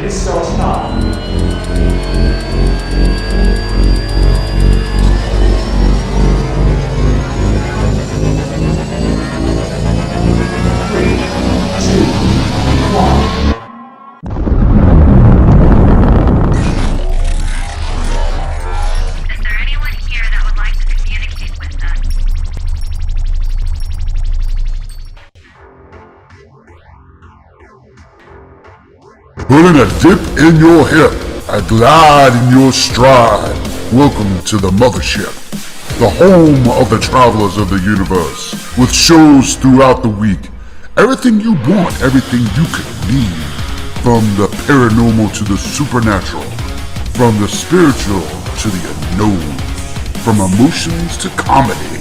This is our start. Putting a dip in your hip, a glide in your stride. Welcome to the mothership, the home of the travelers of the universe, with shows throughout the week. Everything you want, everything you could need. From the paranormal to the supernatural, from the spiritual to the unknown, from emotions to comedy.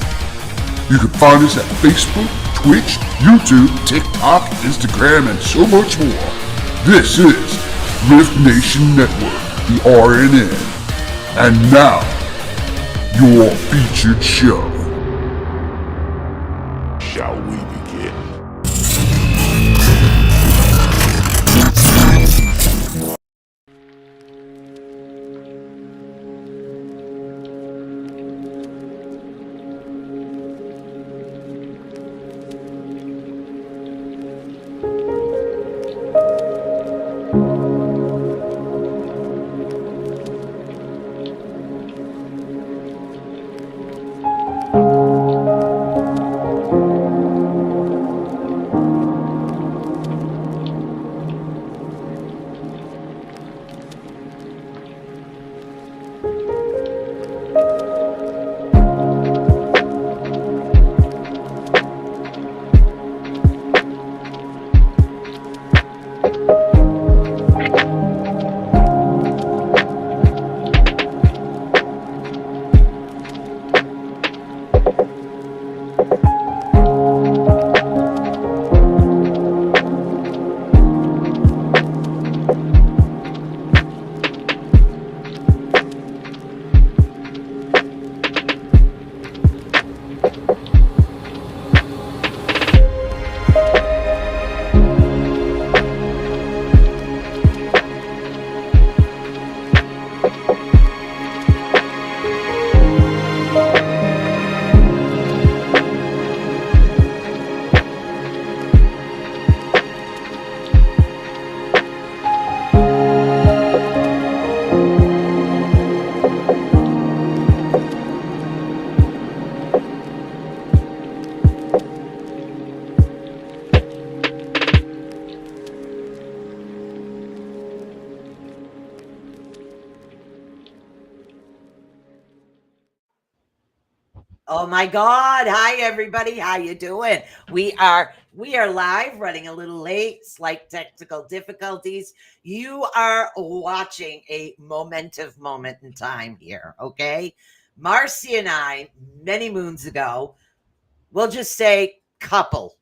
You can find us at Facebook, Twitch, YouTube, TikTok, Instagram, and so much more. This is R.I.F.T Nation Network, the RNN. And now, your featured show. Shall we begin? Oh my God. Hi everybody. How you doing? We are live, running a little late, slight technical difficulties. You are watching a momentous moment in time here, okay? Marci and I, many moons ago, we'll just say couple.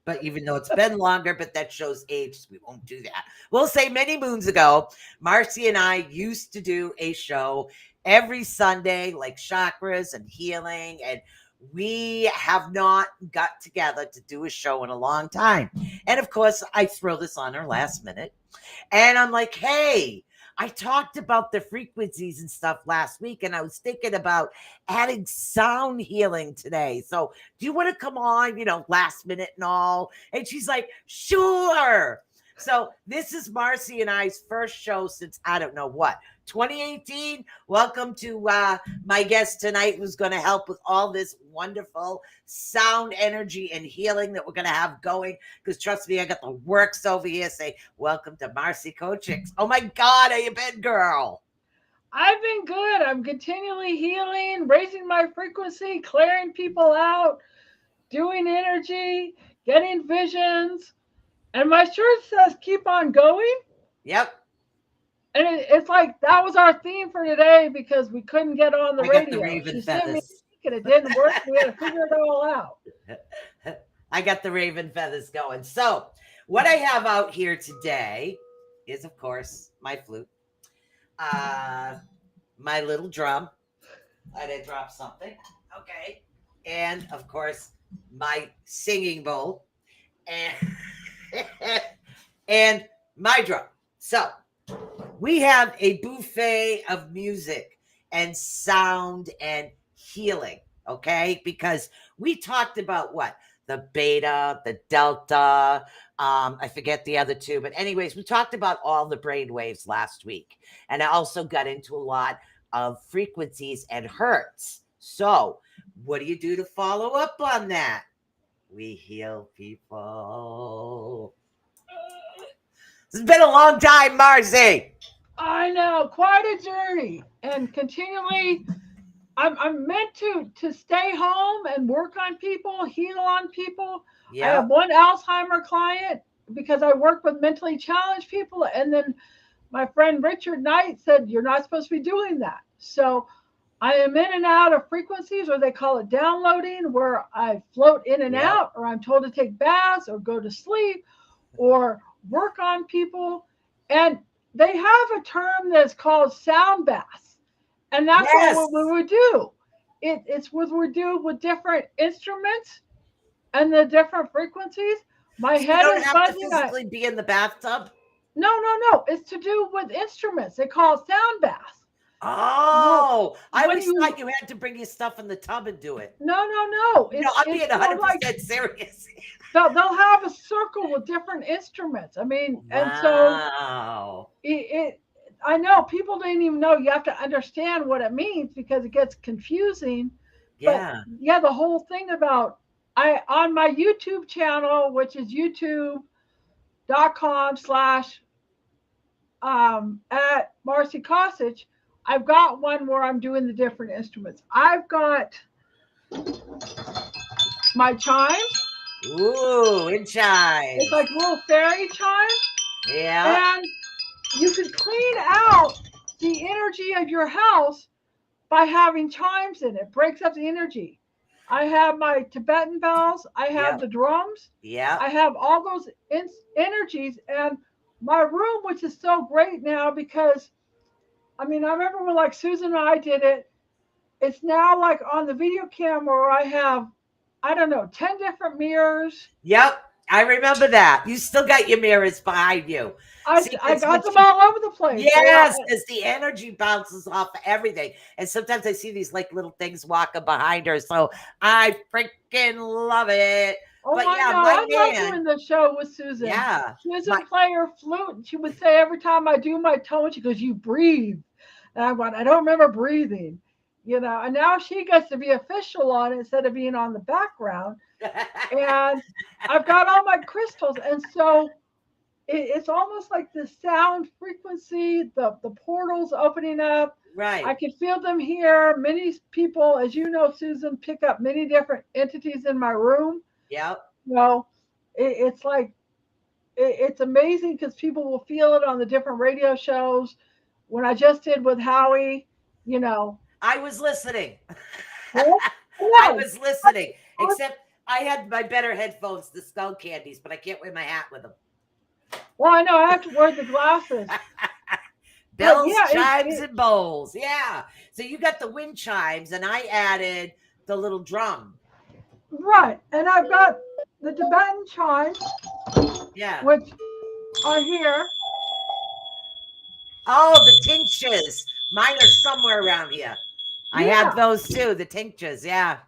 But even though it's been longer, but that shows age, so we won't do that. We'll say many moons ago, Marci and I used to do a show every Sunday, like chakras and healing. And we have not got together to do a show in a long time. And of course, I throw this on her last minute. And I'm like, hey, I talked about the frequencies and stuff last week, and I was thinking about adding sound healing today. So do you want to come on, last minute and all? And she's like, sure. So this is Marci and I's first show since, I don't know what, 2018. Welcome to my guest tonight, who's going to help with all this wonderful sound energy and healing that we're going to have going. Because trust me, I got the works over here. Say welcome to Marci Kosick. Oh my God, how you been, girl? I've been good. I'm continually healing, raising my frequency, clearing people out, doing energy, getting visions. And my shirt says keep on going. Yep. And it's like that was our theme for today because we couldn't get on the radio. Got the raven she feathers. sent me a link and it didn't work. We had to figure it all out. I got the raven feathers going. So what I have out here today is, of course, my flute, my little drum. I did drop something. Okay. And, of course, my singing bowl and my drum. So we have a buffet of music and sound and healing, okay? Because we talked about what? The beta, the delta, I forget the other two, but anyways, we talked about all the brain waves last week. And I also got into a lot of frequencies and hertz. So, what do you do to follow up on that? We heal people. It's been a long time, Marci. I know, quite a journey, and continually, I'm meant to stay home and work on people, heal on people. I have Yep. one Alzheimer client because I work with mentally challenged people, and then my friend Richard Knight said you're not supposed to be doing that. So I am in and out of frequencies, or they call it downloading, where I float in and Yep. out, or I'm told to take baths or go to sleep or work on people. And they have a term that's called sound baths. And that's Yes. what we would do. It's what we do with different instruments and the different frequencies. My So you head don't is have to buzzing. physically be in the bathtub? No. It's to do with instruments. They call it sound baths. Well, Oh, I when always you thought you had to bring your stuff in the tub and do it. no. No, I'm being It's more like 100% serious. they'll have a circle with different instruments. I mean, and so Wow. it I know people didn't even know you have to understand what it means because it gets confusing. But Yeah. yeah, the whole thing about I on my YouTube channel, which is youtube.com/ at Marci Kosick, I've got one where I'm doing the different instruments. I've got my chimes. Ooh, in It's chimes. like little fairy chimes. Yeah. And you can clean out the energy of your house by having chimes in it. Breaks up the energy. I have my Tibetan bells. I have Yep. the drums. Yep. I have all those energies. And my room, which is so great now because, I mean, I remember when like Susan and I did it, it's now like on the video camera where I have, I don't know, 10 different mirrors. Yep. I remember that. You still got your mirrors behind you. See, I because got them all over the place. So yes, because the energy bounces off of everything. And sometimes I see these like little things walking behind her. So I freaking love it. oh, But I yeah, know. my I love man, doing the show with Susan. yeah. My Susan play her flute, and she would say every time I do my tone, she goes, "You breathe," and I'm going, "I don't remember breathing," you know. And now she gets to be official on it instead of being on the background. And I've got all my crystals, and so it's almost like the sound frequency, the portals opening up. I right. can feel them here. Many people, as you know, Susan, pick up many different entities in my room. Yep. Well, it's like it's amazing because people will feel it on the different radio shows. When I just did with Howie, you know, I was listening. well, I no, was listening. Except I had my better headphones, the skull candies, but I can't wear my hat with them. well, I know I have to wear the glasses, but Bells, yeah, chimes, and bowls. Yeah. So you got the wind chimes, and I added the little drum. right. And I've got the Tibetan chimes, Yeah. which are here. Oh, the tinctures. Mine are somewhere around here. I have Yeah. those too, the tinctures. Yeah.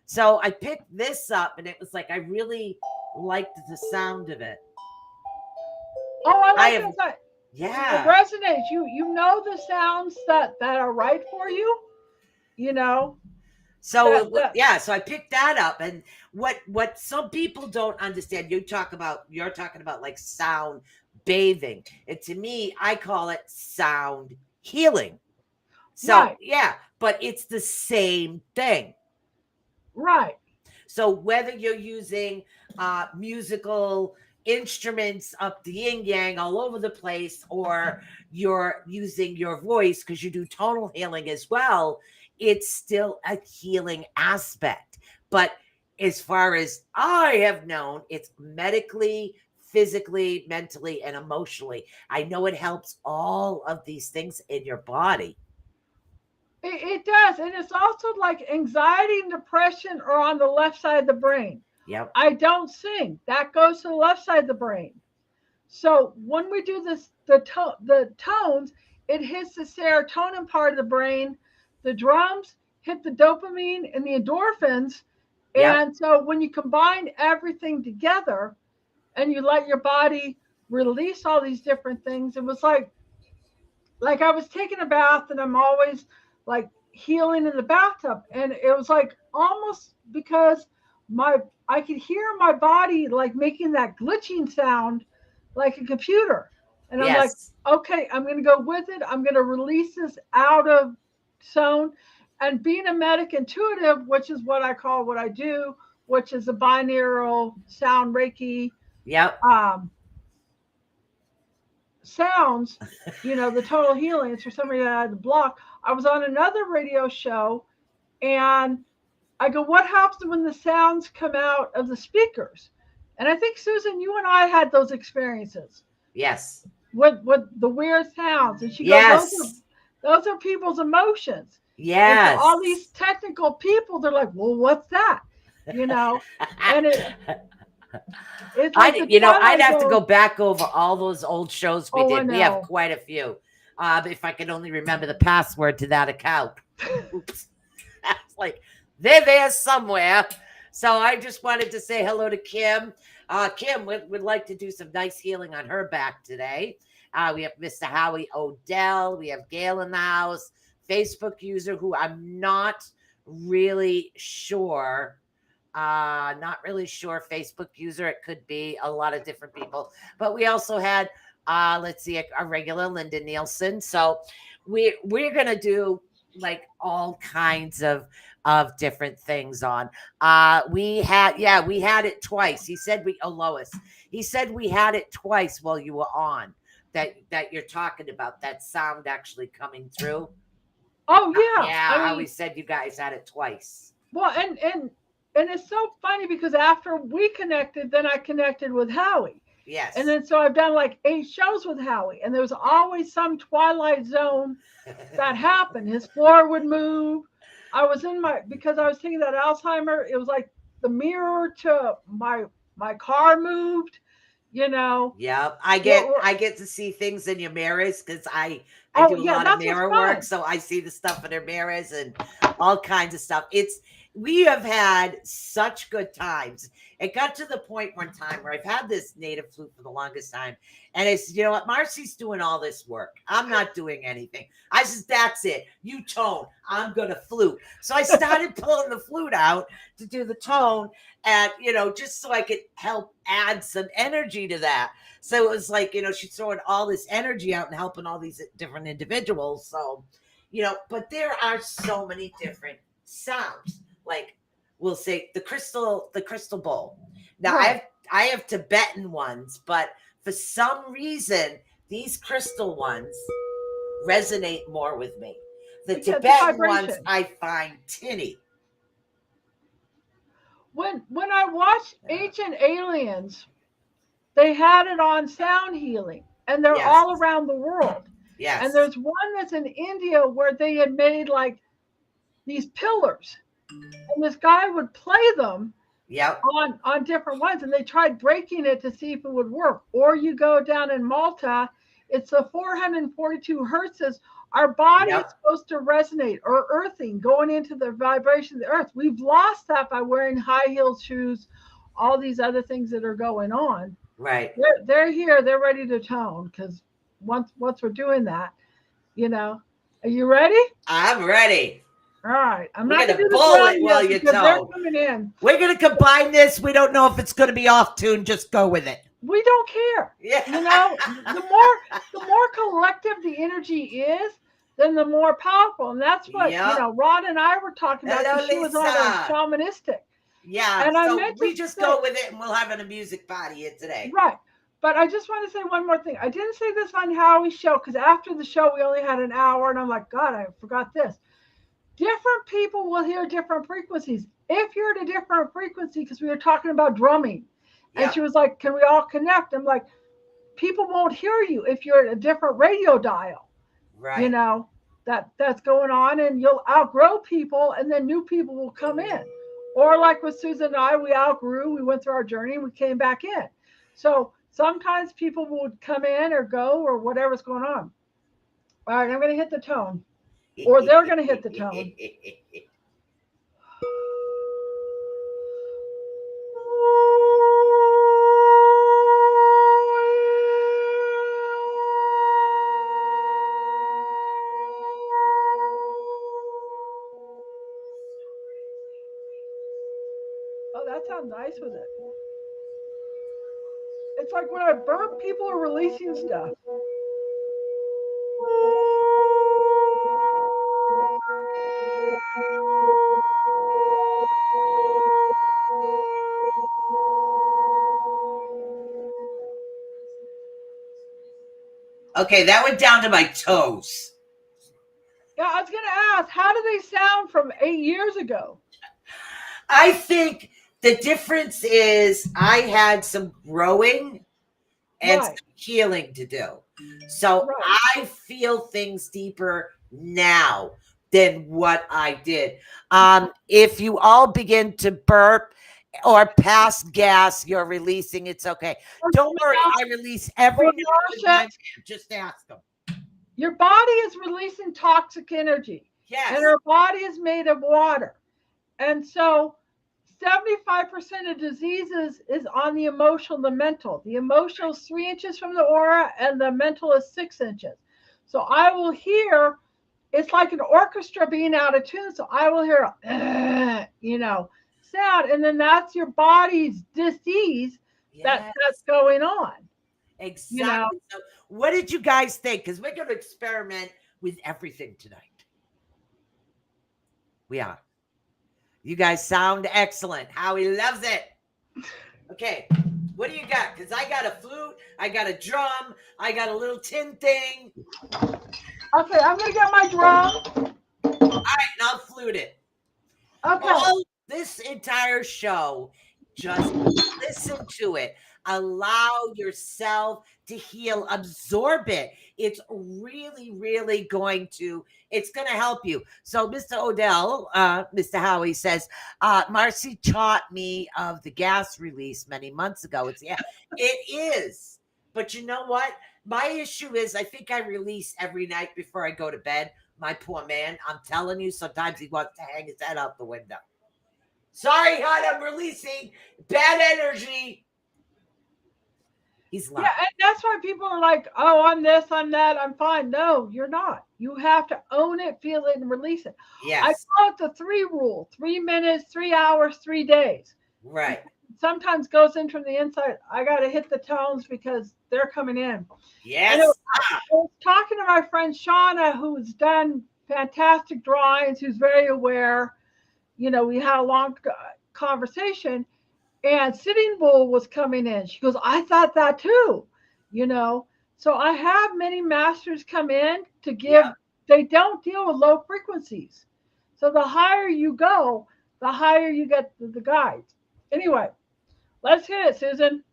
So I picked this up, and it was like I really liked the sound of it. Oh, I I like have, that. It yeah. resonates. You know the sounds that are right for you. You know So that yeah, so I picked that up, and what some people don't understand, you're talking about like sound bathing, and to me, I call it sound healing. So right, yeah, but it's the same thing. right. So whether you're using musical instruments up the yin yang all over the place, or you're using your voice because you do tonal healing as well, it's still a healing aspect. But as far as I have known, it's medically, physically, mentally, and emotionally. I know it helps all of these things in your body. It does, and it's also like anxiety and depression are on the left side of the brain. Yep. I don't sing. That goes to the left side of the brain. So when we do this, the tones, it hits the serotonin part of the brain. The drums hit the dopamine and the endorphins. Yep. And so when you combine everything together and you let your body release all these different things, it was like I was taking a bath and I'm always like healing in the bathtub. And it was like almost because my I could hear my body like making that glitching sound like a computer. And I'm like, Yes. okay, I'm gonna go with it. I'm gonna release this out of zone. And being a medic intuitive, which is what I call what I do, which is a binaural sound Reiki Yep. um, sounds, the total healing. It's for somebody that had the block. I was on another radio show and I go, what happens when the sounds come out of the speakers? And I think Susan, you and I had those experiences Yes. with the weird sounds. And she goes, Yes. those are people's emotions. And so all these Yes. technical people, they're like, well, what's that? You know, and it's like the I'd Twilight have to go Zone. back over all those old shows we Oh, I did. We have know. quite a few. If I could only remember the password to that account. Oops. It's like they're there somewhere. So I just wanted to say hello to Kim. Kim would like to do some nice healing on her back today. We have Mr. Howie Odell. We have Gail in the house, Facebook user who I'm really sure not really sure. Facebook user, it could be a lot of different people. But we also had let's see, a regular Linda Nielsen. So we're gonna do like all kinds of different things on. We had it twice. He said Lois. He said we had it twice while you were on. That you're talking about, that sound actually coming through. Oh yeah. Yeah, I how he mean, said you guys had it twice. well, and it's so funny because after we connected, then I connected with Howie. And Yes. then so I've done like 8 shows with Howie, and there was always some twilight zone that happened. His floor would move. I was in my because I was taking that Alzheimer. It was like the mirror to my car moved. You know. Yep. We're, I get to see things in your mirrors because I oh do a yeah, lot of that's what's mirror work. fun. So I see the stuff in their mirrors and all kinds of stuff. We have had such good times. It got to the point one time where I've had this native flute for the longest time. And it's, you know what, Marci's doing all this work. I'm not doing anything. I says, that's it. You tone. I'm gonna flute. So I started pulling the flute out to do the tone. And, just so I could help add some energy to that. So it was like, she's throwing all this energy out and helping all these different individuals. So, but there are so many different sounds. Like we'll say the crystal bowl. Now Right. I have Tibetan ones, but for some reason, these crystal ones resonate more with me. The Yeah, it's a Tibetan ones vibration. I find tinny. When I watched Ancient Aliens, they had it on sound healing, and they're Yes. all around the world. And Yes. there's one that's in India where they had made like these pillars, and this guy would play them Yep. on different ones, and they tried breaking it to see if it would work. Or you go down in Malta, it's the 442 hertz. Our body is Yep. supposed to resonate or earthing, going into the vibration of the earth. We've lost that by wearing high heel shoes, all these other things that are going on. Right. They're here, they're ready to tone because once we're doing that, you know. Are you ready? I'm ready. All right. I'm We're not gonna gonna do the bowl drum it while yet you because they're tone. coming in. We're gonna combine this. We don't know if it's gonna be off tune. Just go with it. We don't care. Yeah. The more collective the energy is, then the more powerful. And that's what, Yep. Rod and I were talking about Hello, because she was on a Lisa. shamanistic. Yeah. And I So meant to we just say, go with it, and we'll have a music party here today. right. But I just want to say one more thing. I didn't say this on Howie's show because after the show we only had an hour, and I'm like, God, I forgot this. Different people will hear different frequencies. If you're at a different frequency, because we were talking about drumming, and she Yep. was like, can we all connect? I'm like, people won't hear you if you're at a different radio dial, you Right. know, that's going on, and you'll outgrow people and then new people will come in. Or like with Susan and I, we outgrew, we went through our journey and we came back in. So Sometimes people would come in or go or whatever's going on. All right, I'm going to hit the tone, or they're going to hit the tone. Oh, that sounds nice with it. It's like when I burp, people are releasing stuff. Okay, that went down to my toes. Yeah, I was going to ask, how do they sound from 8 years ago? I think the difference is I had some growing and Right. some healing to do. So Right. I feel things deeper now than what I did. If you all begin to burp or pass gas, you're releasing. It's okay. Don't worry. I release every now and then. Just ask them. Your body is releasing toxic energy. Yes. And our body is made of water. And so 75% of diseases is on the emotional, the mental. The emotional is 3 inches from the aura and the mental is 6 inches. So I will hear, it's like an orchestra being out of tune. So I will hear, sound. And then that's your body's disease that's going on. Exactly. You know? So what did you guys think? Because we're going to experiment with everything tonight. We are. You guys sound excellent. Howie loves it. Okay, what do you got? Because I got a flute, I got a drum, I got a little tin thing. Okay, I'm going to get my drum. All right, and I'll flute it. Okay. All this entire show, just listen to it. Allow yourself to heal. Absorb it. It's really, really going to help you. So Mr. Odell, Mr. Howie says, Marci taught me of the gas release many months ago. It is. But you know what? My issue is I think I release every night before I go to bed. My poor man, I'm telling you, sometimes he wants to hang his head out the window. Sorry, hon, I'm releasing bad energy. He's loud. Yeah, and that's why people are like, oh, I'm this, I'm that, I'm fine. No, you're not. You have to own it, feel it, and release it. Yes. I call it the 3 rule: 3 minutes, 3 hours, 3 days. Right. Sometimes goes in from the inside. I got to hit the tones because they're coming in. Yes. I was talking to my friend Shauna, who's done fantastic drawings, who's very aware. We had a long conversation. And Sitting Bull was coming in. She goes, I thought that too, So I have many masters come in to give, they don't deal with low frequencies. So the higher you go, the higher you get the guides. Anyway, let's hit it, Susan.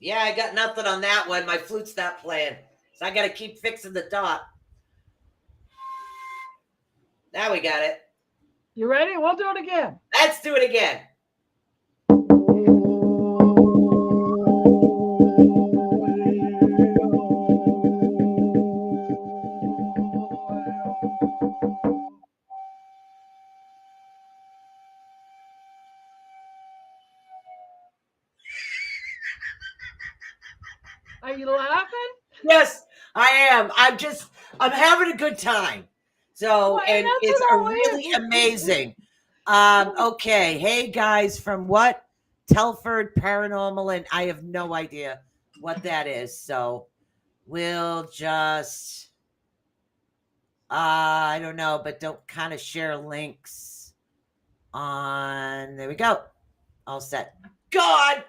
Yeah, I got nothing on that one. My flute's not playing. So I got to keep fixing the dot. Now we got it. You ready? We'll do it again. Let's do it again. Are you laughing? Yes, I am. I'm having a good time. So, Well, and it's really amazing. Okay. Hey guys, from what? Telford Paranormal, and I have no idea what that is. So we'll just, I don't know, but don't kind of share links on, there we go. All set. God.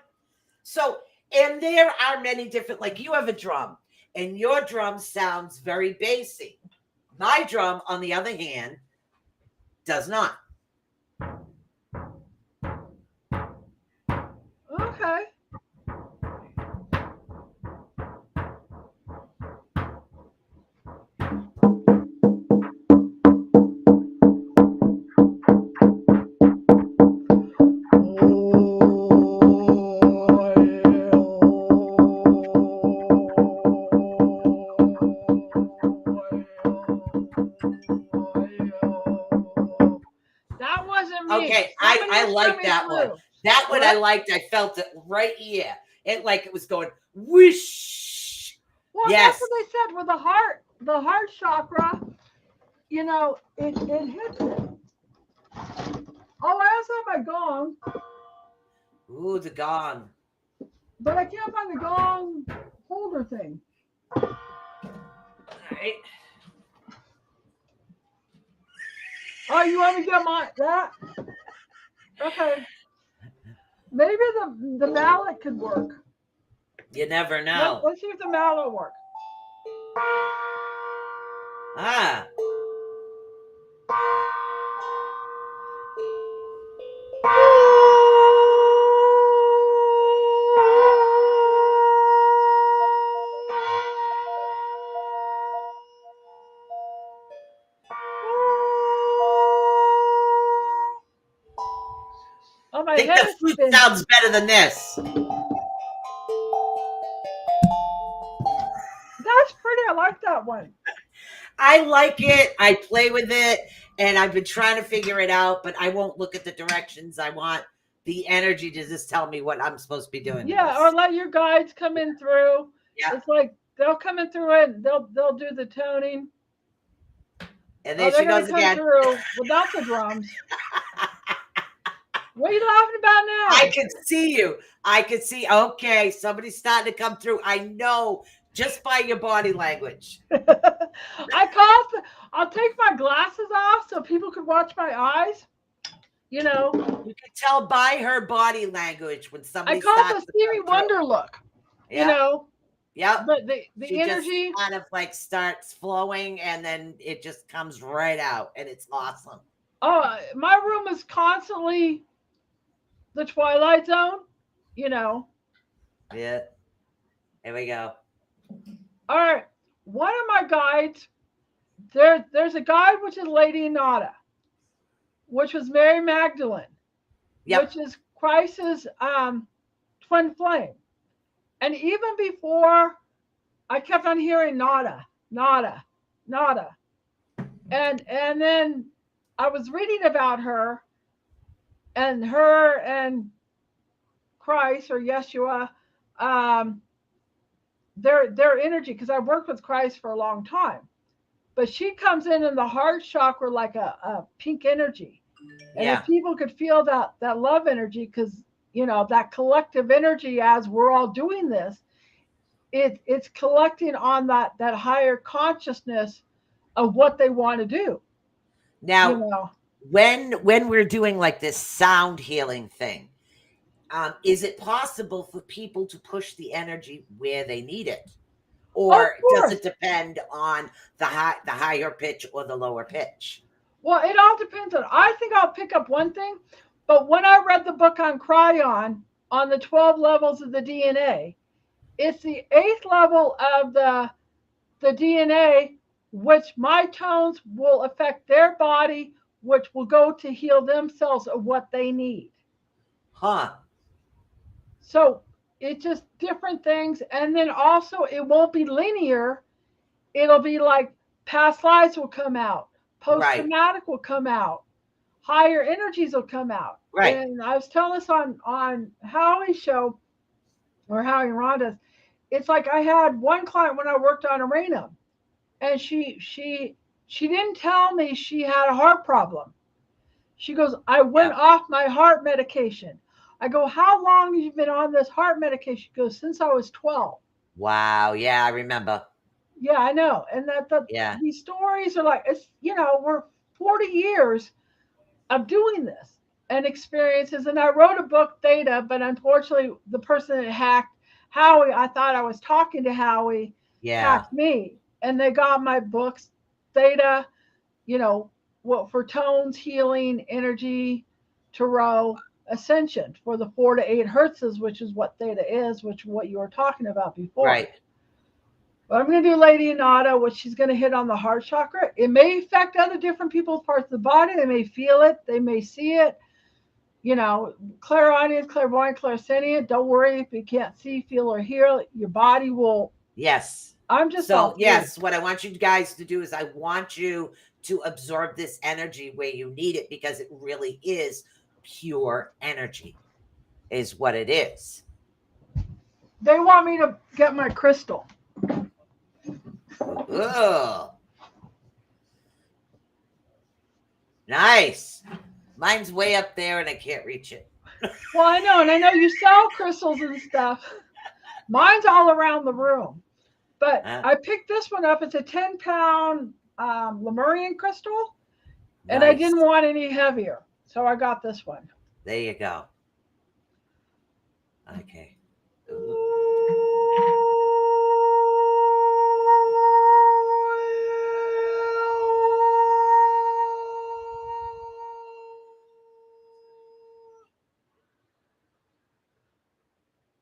So, and there are many different, like you have a drum and your drum sounds very bassy. My drum, on the other hand, does not. Okay. That wasn't me. Okay, Somebody I was like coming that one. through. That one I What? liked. I felt it right here. It like it was going whoosh. Well, Yes. that's what they said with the heart chakra. You know, it hits it. Oh, I also have my gong, Ooh, the gong. but I can't find the gong holder thing. All right. Oh, you want me to get that? Okay. Maybe the mallet could work. You never know. Let's see if the mallet will work. Ah. Oh, my I think head the is flute spinning. sounds better than this. That's pretty. I like that one. I like it. I play with it, and I've been trying to figure it out, but I won't look at the directions. I want the energy to just tell me what I'm supposed to be doing. Yeah, or let your guides come in through. Yeah. It's like they'll come in through it. They'll do the toning. And there they're she gonna goes come again. through without the drums. What are you laughing about now? I can see you. I can see. Okay, somebody's starting to come through. I know just by your body language. I'll take my glasses off so people could watch my eyes. You know, You can tell by her body language when somebody I call it starts the to Stevie come through. Wonder look. Yeah. You know, Yep. but the She energy just kind of like starts flowing, and then it just comes right out, and it's awesome. Oh, my room is constantly the Twilight Zone. You know. Yeah. Here we go. All right. One of my guides, there's a guide which is Lady Nada, which was Mary Magdalene, Yep. which is Christ's twin flame. And even before, I kept on hearing Nada, Nada, Nada. And then I was reading about her and Christ or Yeshua, their energy, because I worked with Christ for a long time. But she comes in the heart chakra like a pink energy. And Yeah. if people could feel that love energy, because that collective energy as we're all doing this, it's collecting on that higher consciousness of what they want to do. Now, when we're doing like this sound healing thing, is it possible for people to push the energy where they need it, or does it depend on the higher pitch or the lower pitch? Well, it all depends on. I think I'll pick up one thing, but when I read the book on Cryon on the 12 levels of the DNA, it's the 8th level of the DNA, which my tones will affect their body, which will go to heal themselves of what they need. Huh. So it's just different things. And then also, it won't be linear. It'll be like past lives will come out, post traumatic will come out, higher energies will come out. Right. And I was telling this on Howie's show, or Howie and Rhonda's. It's like I had one client when I worked on Arena, and she didn't tell me she had a heart problem. She goes, I went off my heart medication. I go, how long have you been on this heart medication? She goes, since I was 12. Wow. Yeah, I remember. Yeah, I know. And these stories are like, it's, we're 40 years of doing this and experiences. And I wrote a book, Theta, but unfortunately, the person that hacked Howie, I thought I was talking to Howie, hacked me. And they got my books, Theta, what for tones, healing, energy, tarot. ascension for the 4 to 8 hertzes, which is what theta is, which is what you were talking about before. Right. But I'm going to do Lady Inada, which she's going to hit on the heart chakra. It may affect other different people's parts of the body. They may feel it. They may see it. You know, clairaudience, clairvoyant, clairsentient. Don't worry if you can't see, feel, or hear. Your body will. Yes. I'm just so yes. What I want you guys to do is I want you to absorb this energy where you need it, because it really is pure energy, is what it is. They want me to get my crystal. Oh, nice. Mine's way up there and I can't reach it. Well, I know, and I know you sell crystals and stuff. Mine's all around the room. But I picked this one up. It's a 10-pound Lemurian crystal, and I didn't want any heavier, so I got this one. There you go. Okay.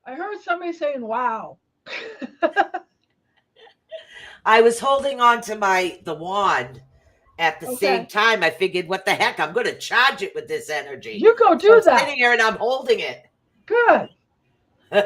I heard somebody saying, wow. I was holding on to the wand at the same time. I figured, what the heck? I'm going to charge it with this energy. You go do that. I'm sitting here and I'm holding it. Good. Oh,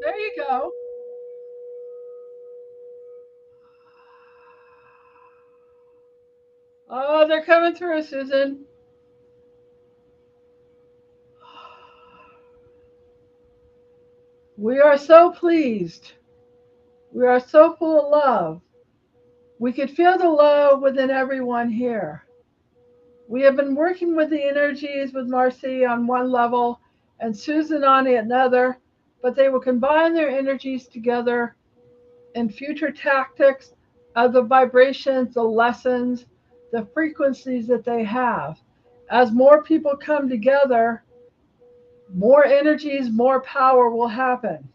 there you go. Oh, they're coming through, Susan. We are so pleased. We are so full of love. We could feel the love within everyone here. We have been working with the energies with Marci on one level and Susan on another, but they will combine their energies together in future tactics of the vibrations, the lessons, the frequencies that they have. As more people come together, more energies, more power will happen.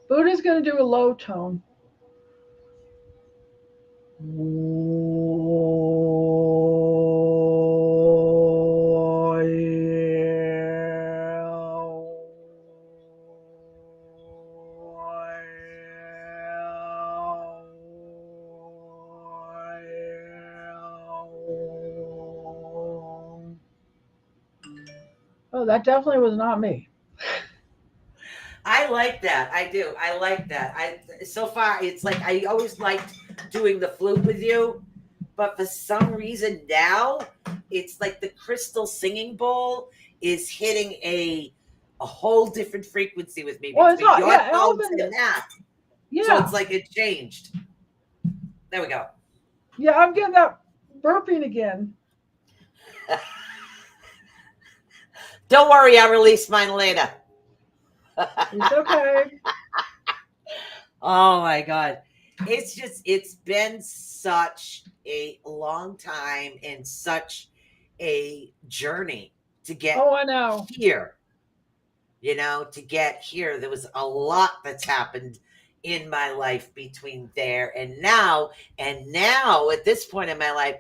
Buddha's going to do a low tone. Oh, that definitely was not me. I like that. I do. I like that. So far, it's like I always liked doing the flute with you, but for some reason now, it's like the crystal singing bowl is hitting a whole different frequency with me. Well, it's not. Your Yeah, tones and that. Yeah. So it's like it changed. There we go. Yeah, I'm getting that burping again. Don't worry, I'll release mine later. It's okay. Oh my God. It's been such a long time and such a journey to get I know. here. You know, to get here. There was a lot that's happened in my life between there and now. And now, at this point in my life,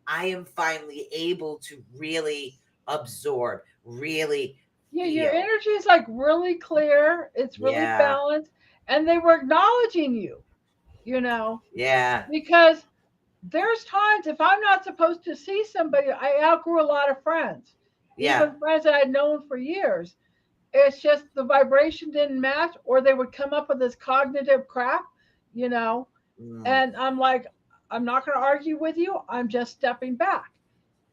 I am finally able to really absorb, really. Yeah, your energy is like really clear. It's really balanced. And they were acknowledging you, you know. Yeah. Because there's times if I'm not supposed to see somebody, I outgrew a lot of friends. Yeah. Even friends that I'd known for years. It's just the vibration didn't match, or they would come up with this cognitive crap, you know. And I'm like, I'm not going to argue with you. I'm just stepping back.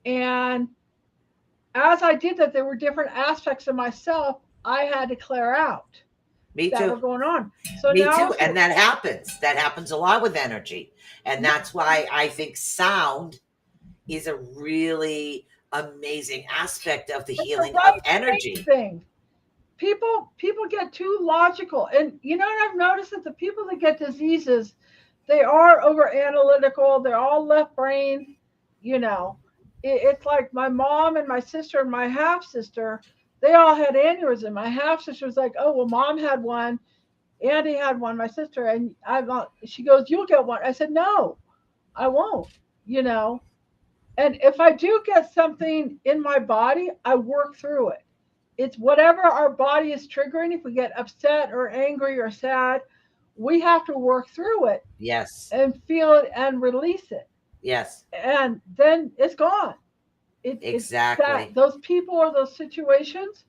And as I did that, there were different aspects of myself I had to clear out. Me that too. were going on. So Me now, too. And that happens. That happens a lot with energy. And that's why I think sound is a really amazing aspect of the healing of energy. Thing. People get too logical. And you know what I've noticed, that the people that get diseases, they are over analytical, they're all left brain, you know. It's like my mom and my sister and my half sister, they all had aneurysm. My half sister was like, oh, well, mom had one, Andy had one, my sister, and she goes, you'll get one. I said, no, I won't, you know. And if I do get something in my body, I work through it. It's whatever our body is triggering. If we get upset or angry or sad, we have to work through it Yes. and feel it and release it. Yes. And then it's gone. Exactly. It's that those people or those situations,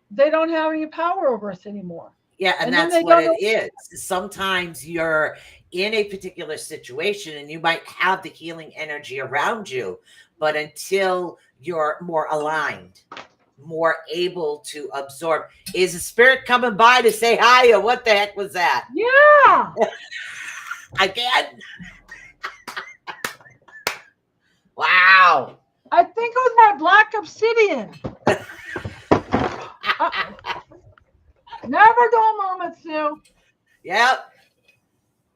they don't have any power over us anymore. Yeah, and then that's they what don't it is. Sometimes you're in a particular situation and you might have the healing energy around you, but until you're more aligned, more able to absorb. Is a spirit coming by to say hi, or what the heck was that? Yeah. Again? Wow. I think it was my black obsidian. Never dull moments, Sue. Yep.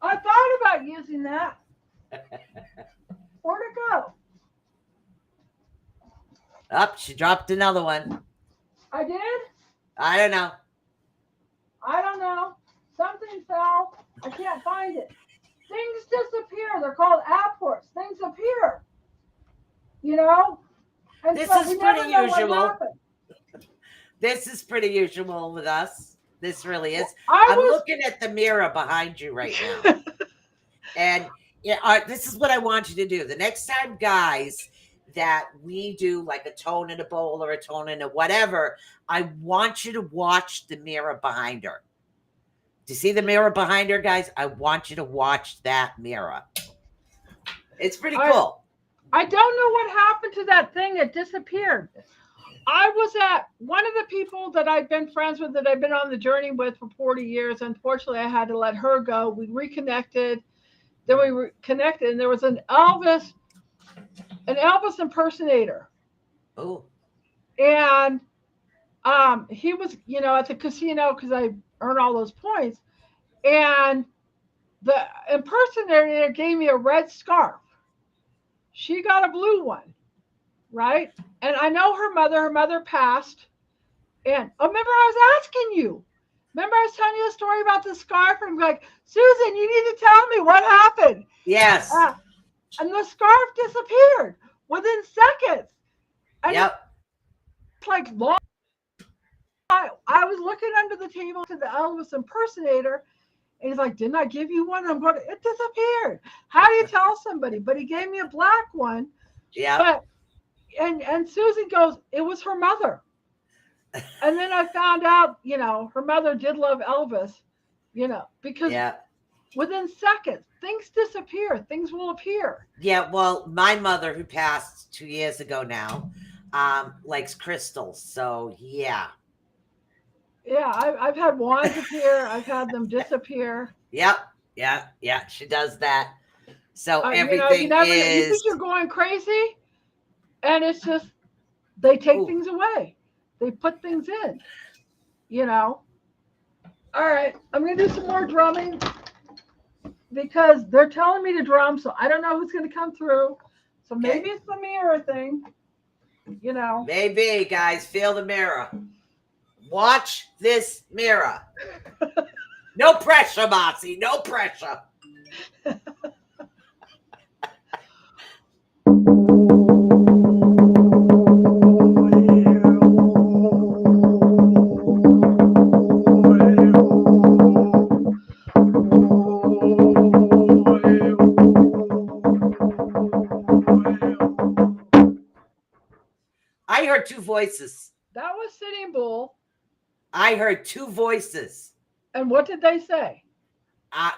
I thought about using that. Where'd it go? Up, she dropped another one. I did? I don't know. I don't know. Something fell. I can't find it. Things disappear. They're called apports. Things appear. You know? And This so is we pretty never know what usual. happened. This is pretty usual with us. This really is. I I'm was looking at the mirror behind you right now. And this is what I want you to do. The next time, guys, that we do like a tone in a bowl or a tone in a whatever, I want you to watch the mirror behind her. Do you see the mirror behind her, guys? I want you to watch that mirror. It's pretty cool. I don't know what happened to that thing that disappeared. I was at one of the people that I've been friends with, that I've been on the journey with for 40 years. Unfortunately, I had to let her go. We reconnected. Then we reconnected, and there was an Elvis impersonator. Oh. And he was, at the casino because I earned all those points. And the impersonator gave me a red scarf. She got a blue one, right? And I know her mother passed. And remember I was asking you. Remember I was telling you a story about the scarf? And I'm like, Susan, you need to tell me what happened. Yes. And the scarf disappeared within seconds. And yep. It's like long. I was looking under the table to the Elvis impersonator. And he's like, didn't I give you one? I'm going, it disappeared. How do you tell somebody? But he gave me a black one. Yeah. But and Susan goes, it was her mother. And then I found out, her mother did love Elvis, because within seconds, things disappear. Things will appear. Yeah, well, my mother, who passed 2 years ago now, likes crystals. So, yeah. Yeah, I've had wands appear. I've had them disappear. Yep. Yeah. She does that. So everything you think you're going crazy, and it's just they take things away. They put things in. All right, I'm gonna do some more drumming because they're telling me to drum, so I don't know who's gonna come through. So maybe it's the mirror thing. Maybe, guys, feel the mirror. Watch this mirror. No pressure, Marci. No pressure. I heard two voices. That was Sitting Bull. I heard two voices. And what did they say?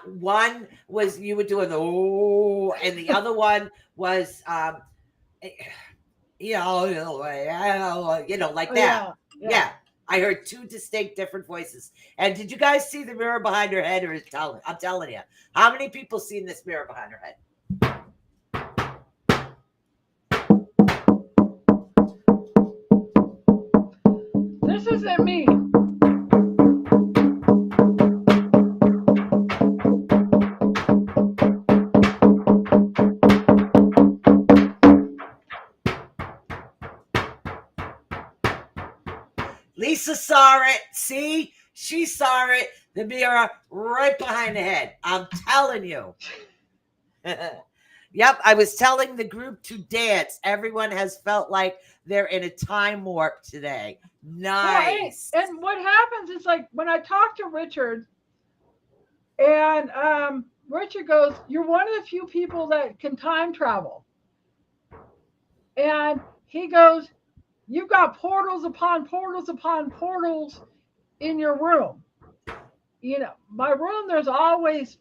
One was you were doing the oh, and the other one was like that. Yeah. I heard two distinct different voices. And did you guys see the mirror behind her head? I'm telling you, how many people seen this mirror behind her head? This isn't me. Lisa saw it. See, she saw it. The mirror right behind the head. I'm telling you. Yep, I was telling the group to dance. Everyone has felt like they're in a time warp today. Well, Nice. and what happens is like when I talk to Richard, and Richard goes, "You're one of the few people that can time travel," and he goes, "You've got portals upon portals upon portals in your room. You know, my room. There's always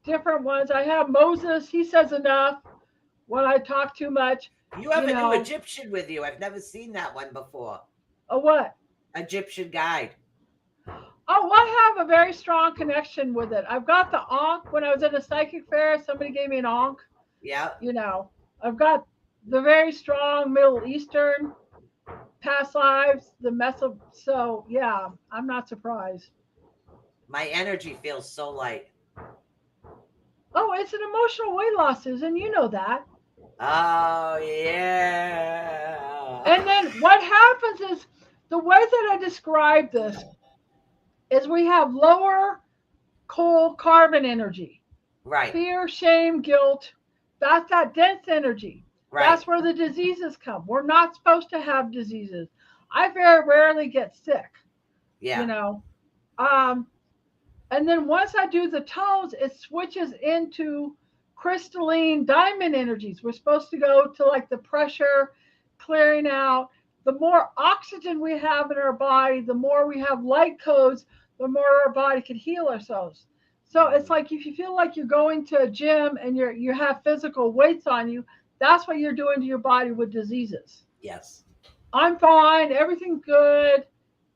different ones. I have Moses. He says enough when I talk too much. You have You a new know, Egyptian with you. I've never seen that one before. a what? Egyptian guide. Oh, I have a very strong connection with it. I've got the Ankh. When I was at a psychic fair, somebody gave me an Ankh. Yeah. You know, I've got the very strong Middle Eastern past lives, the Meso. So yeah, I'm not surprised. My energy feels so light. Oh, it's an emotional weight loss, Susan. You know that. Oh, yeah. And then what happens is the way that I describe this is we have lower coal carbon energy, Right. fear, shame, guilt. That's that dense energy. Right. That's where the diseases come. We're not supposed to have diseases. I very rarely get sick, you Yeah. know. Um, and then once I do the tones, it switches into crystalline diamond energies. We're supposed to go to like the pressure clearing out. The more oxygen we have in our body, the more we have light codes, the more our body can heal ourselves. So it's like if you feel like you're going to a gym and you have physical weights on you, that's what you're doing to your body with diseases. Yes. I'm fine, everything's good.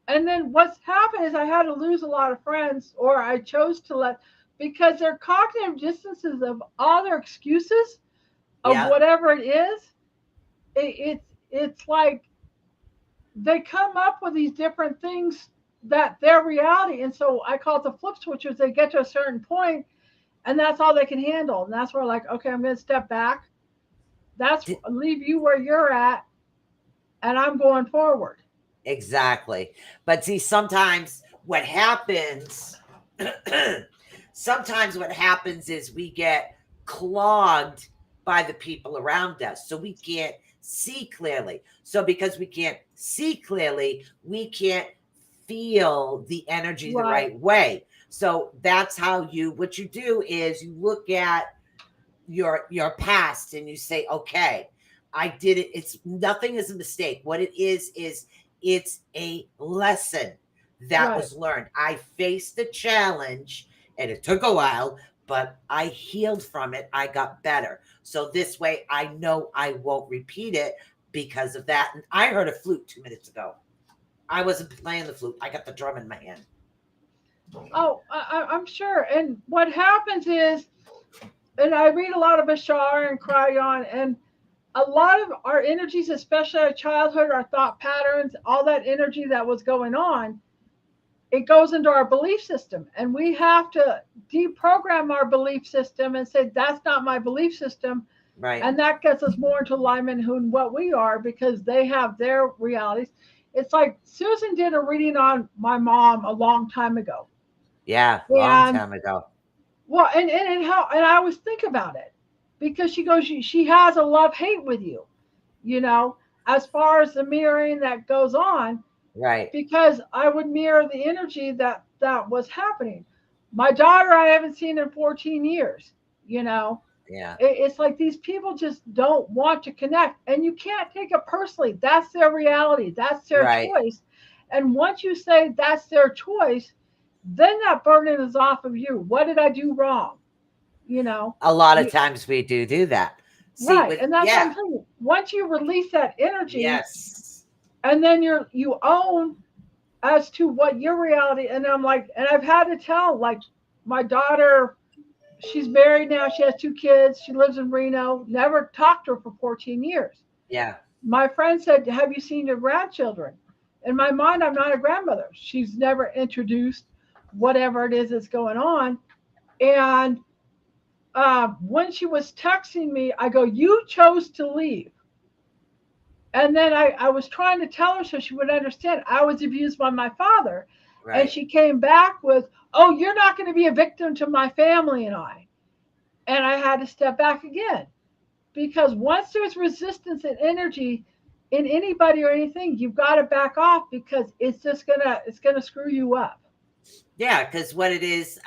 And then what's happened is I had to lose a lot of friends, or I chose to let, because their cognitive distances of all their excuses of Yeah. whatever it is, it's like they come up with these different things that their reality. And so I call it the flip switchers. They get to a certain point, and that's all they can handle. And that's where like, okay, I'm going to step back. That's D- leave you where you're at, and I'm going forward. exactly. But see, sometimes what happens is we get clogged by the people around us. So we can't see clearly. So because we can't see clearly, we can't feel the energy the Right. right way. So that's how what you do is you look at your past and you say, okay, I did it. It's nothing is a mistake. What it is it's a lesson that Right. was learned. I faced the challenge and it took a while, but I healed from it. I got better. So this way I know I won't repeat it because of that. And I heard a flute 2 minutes ago. I wasn't playing the flute. I got the drum in my hand. Oh, I'm sure. And what happens is, and I read a lot of Bashar and Cryon, and a lot of our energies, especially our childhood, our thought patterns, all that energy that was going on, it goes into our belief system. And we have to deprogram our belief system and say, that's not my belief system. Right. And that gets us more into alignment who and what we are because they have their realities. It's like Susan did a reading on my mom a long time ago. Yeah. Long And time ago. well, and how, and I always think about it because she goes, she has a love hate with you, you know, as far as the mirroring that goes on, Right. because I would mirror the energy that was happening. My daughter, I haven't seen in 14 years, you know. Yeah. It's like these people just don't want to connect, and you can't take it personally. That's their reality. That's their Right. choice. And once you say that's their choice, then that burden is off of you. What did I do wrong? You know, A lot of you, times we do that. See, right. with And that's what yeah, I'm saying. Once you release that energy, yes, and then you own as to what your reality. And I'm like, and I've had to tell like my daughter, she's married now, she has 2 kids, she lives in Reno, never talked to her for 14 years. yeah, My friend said, have you seen your grandchildren? In my mind, I'm not a grandmother. She's never introduced whatever it is that's going on. And when she was texting me, I go, you chose to leave. And then I was trying to tell her so she would understand I was abused by my father. And Right. she came back with, "Oh, you're not going to be a victim to my family and I." And I had to step back again because once there's resistance and energy in anybody or anything, you've got to back off because it's gonna screw you up. Yeah, because what it is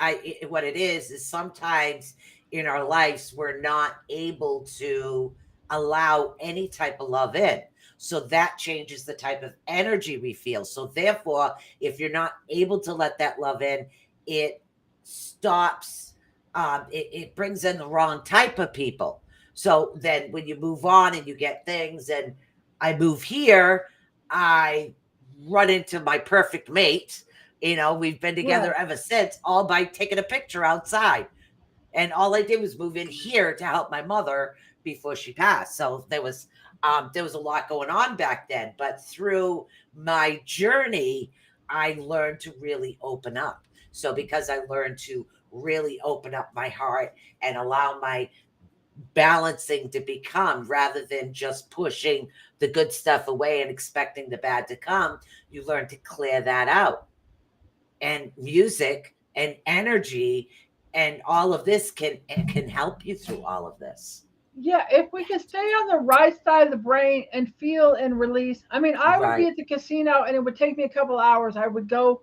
sometimes in our lives we're not able to allow any type of love in. So that changes the type of energy we feel. So therefore, if you're not able to let that love in, it stops. It brings in the wrong type of people. So then, when you move on and you get things, and I move here, I run into my perfect mate. We've been together Right. ever since, all by taking a picture outside. And all I did was move in here to help my mother before she passed. So there was a lot going on back then. But through my journey, I learned to really open up. So because I learned to really open up my heart and allow my balancing to become, rather than just pushing the good stuff away and expecting the bad to come, you learn to clear that out. And music and energy and all of this can help you through all of this. Yeah, if we could stay on the right side of the brain and feel and release. I mean, I would be Right. at the casino and it would take me a couple hours. I would go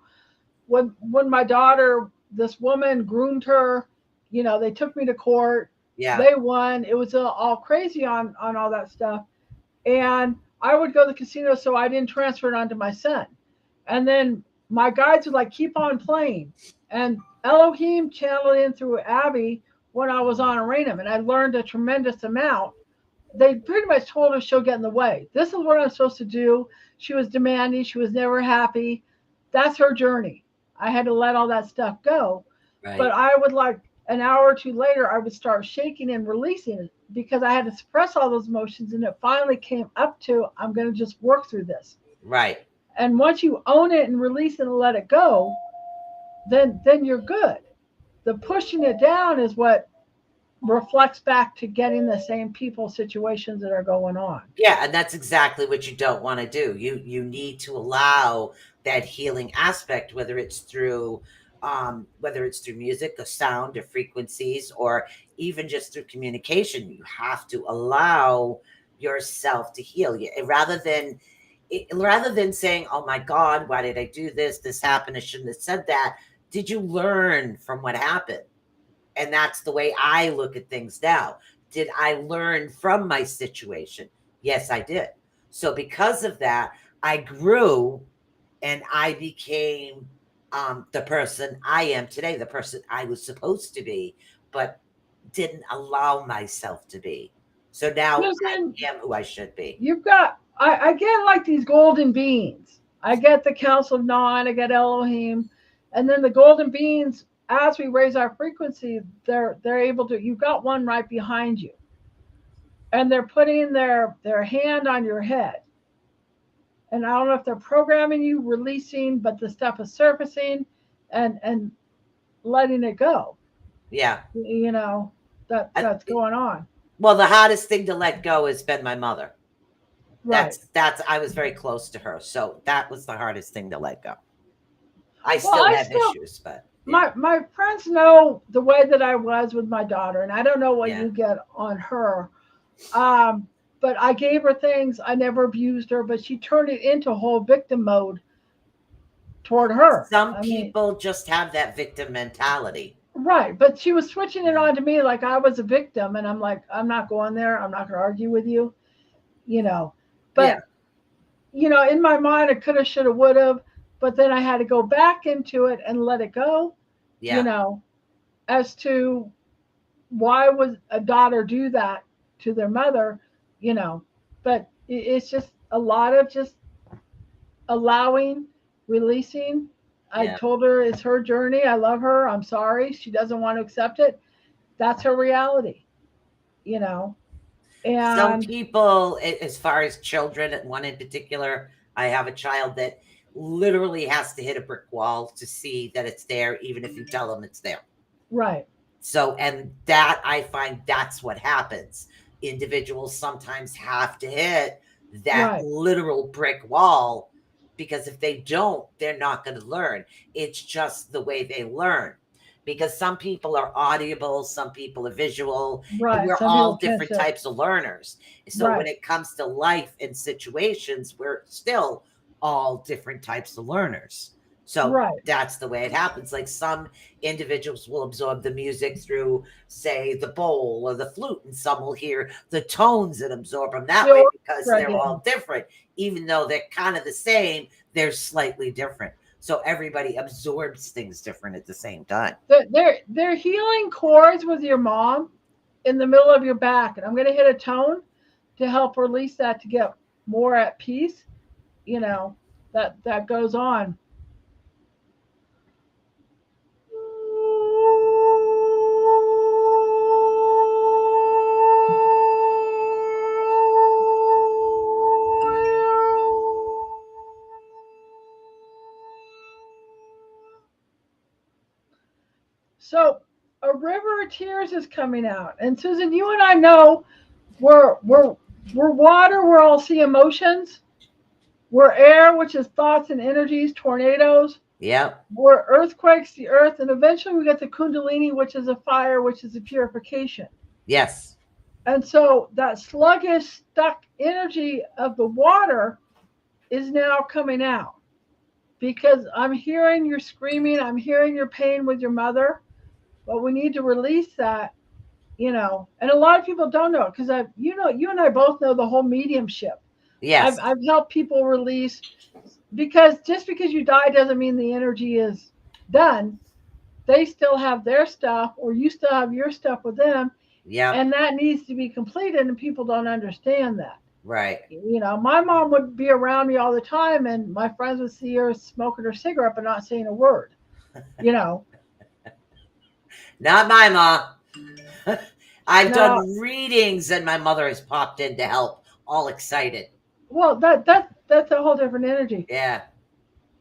when my daughter, this woman groomed her. They took me to court. Yeah. They won. It was all crazy on all that stuff. And I would go to the casino so I didn't transfer it onto my son. And then my guides would like keep on playing. And Elohim channeled in through Abby when I was on Arenum, and I learned a tremendous amount. They pretty much told her she'll get in the way. This is what I'm supposed to do. She was demanding, she was never happy. That's her journey. I had to let all that stuff go. But Right. I would like an hour or two later, I would start shaking and releasing it because I had to suppress all those emotions. And it finally came up to, I'm going to just work through this. Right. And once you own it and release it and let it go, then you're good. The pushing it down is what reflects back to getting the same people situations that are going on. Yeah, and that's exactly what you don't want to do. You need to allow that healing aspect, whether it's through music or sound or frequencies, or even just through communication. You have to allow yourself to heal. Rather than saying, "Oh my God, why did I do this? This happened. I shouldn't have said that." Did you learn from what happened? And that's the way I look at things now. Did I learn from my situation? Yes, I did. So because of that, I grew and I became the person I am today, the person I was supposed to be, but didn't allow myself to be. So now Susan, I am who I should be. you've got, I get like these golden beans. I get the Council of Nine, I get Elohim, and then the golden beans, as we raise our frequency, they're able to, you've got one right behind you. And they're putting their hand on your head. And I don't know if they're programming you, releasing, but the stuff is surfacing and letting it go. Yeah. You know, I, that's going on. well, the hardest thing to let go has been my mother. Right. That's I was very close to her, so that was the hardest thing to let go. I Well, still I have still issues, but yeah, my friends know the way that I was with my daughter, and I don't know what yeah. you get on her. Um, but I gave her things. I never abused her, but she turned it into a whole victim mode toward her. Some I mean, people just have that victim mentality. right. But she was switching it Yeah. on to me like I was a victim, and I'm like, I'm not going there. I'm not going to argue with you. You know, Yeah, but in my mind, I coulda, shoulda, woulda, but then I had to go back into it and let it go. You yeah, know, as to why would a daughter do that to their mother, you know, but it's just a lot of just allowing, releasing. I yeah. told her it's her journey. I love her. I'm sorry. She doesn't want to accept it. That's her reality, you know. Some And people, as far as children, one in particular, I have a child that literally has to hit a brick wall to see that it's there, even if you tell them it's there. right, So, and that I find that's what happens. Individuals sometimes have to hit that Right. literal brick wall, because if they don't, they're not going to learn. It's just the way they learn. Because some people are audible, some people are visual, and Right. we're Some all people can't different sit. types of learners. So when Right. it comes to life and situations, we're still all different types of learners. So Right. that's the way it happens. Like some individuals will absorb the music through, say, the bowl or the flute, and some will hear the tones and absorb them that The way because orchestra they're again. all different. Even though they're kind of the same, they're slightly different. So everybody absorbs things different at the same time. They're healing chords with your mom in the middle of your back, and I'm going to hit a tone to help release that to get more at peace. You know, that goes on. So a river of tears is coming out, and Susan, you and I know we're water. We're all sea emotions. We're air, which is thoughts and energies, tornadoes. Yep. We're earthquakes, the earth, and eventually we get the kundalini, which is a fire, which is a purification. Yes. And so that sluggish, stuck energy of the water is now coming out because I'm hearing your screaming, I'm hearing your pain with your mother, but we need to release that, you know. And a lot of people don't know because you and I both know the whole mediumship. Yes. I've helped people release because just because you die doesn't mean the energy is done. They still have their stuff, or you still have your stuff with them, Yep. and that needs to be completed. And people don't understand that. Right. You know, my mom would be around me all the time, and my friends would see her smoking her cigarette but not saying a word. You know, Not my mom. I've done now, readings and my mother has popped in to help, all excited. well, that's a whole different energy. Yeah.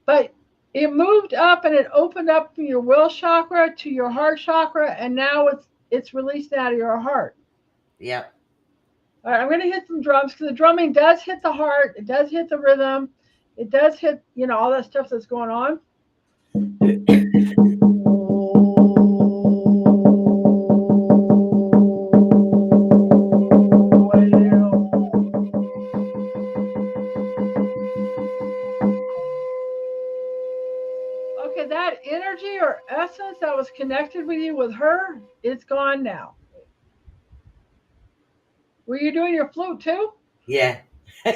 But it moved up and it opened up from your will chakra to your heart chakra, and now it's released out of your heart. Yep. All right, I'm going to hit some drums because the drumming does hit the heart. It does hit the rhythm. It does hit, you know, all that stuff that's going on. Okay, that energy or essence that was connected with you with her, it's gone now. Were you doing your flute too? Yeah. I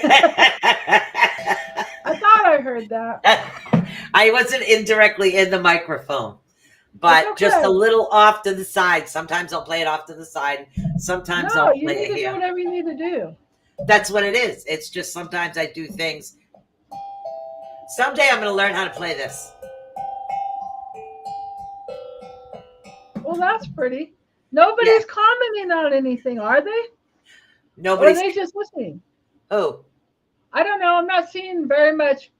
thought I heard that. I wasn't indirectly in the microphone, It's but just a okay. little off to the side. Sometimes I'll play it off to the side. Sometimes No, I'll you play need it to do here. whatever you need to do. That's what it is. It's just sometimes I do things. Someday I'm going to learn how to play this. Well, that's pretty. Yeah. Nobody's commenting on anything, are they? Or are Nobody's. they just listening? Oh, I don't know. I'm not seeing very much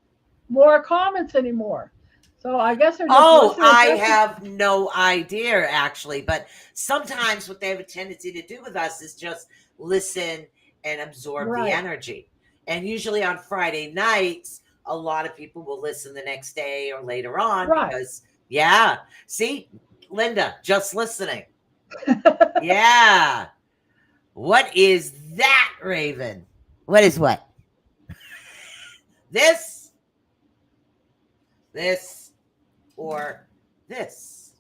more comments anymore. So I guess they're just oh, listening. I have no idea actually. But sometimes what they have a tendency to do with us is just listen and absorb the Right. energy. And usually on Friday nights, a lot of people will listen the next day or later on Right. because, yeah. See, Linda, just listening. Yeah. What is that, Raven? What is what? This, this, or this?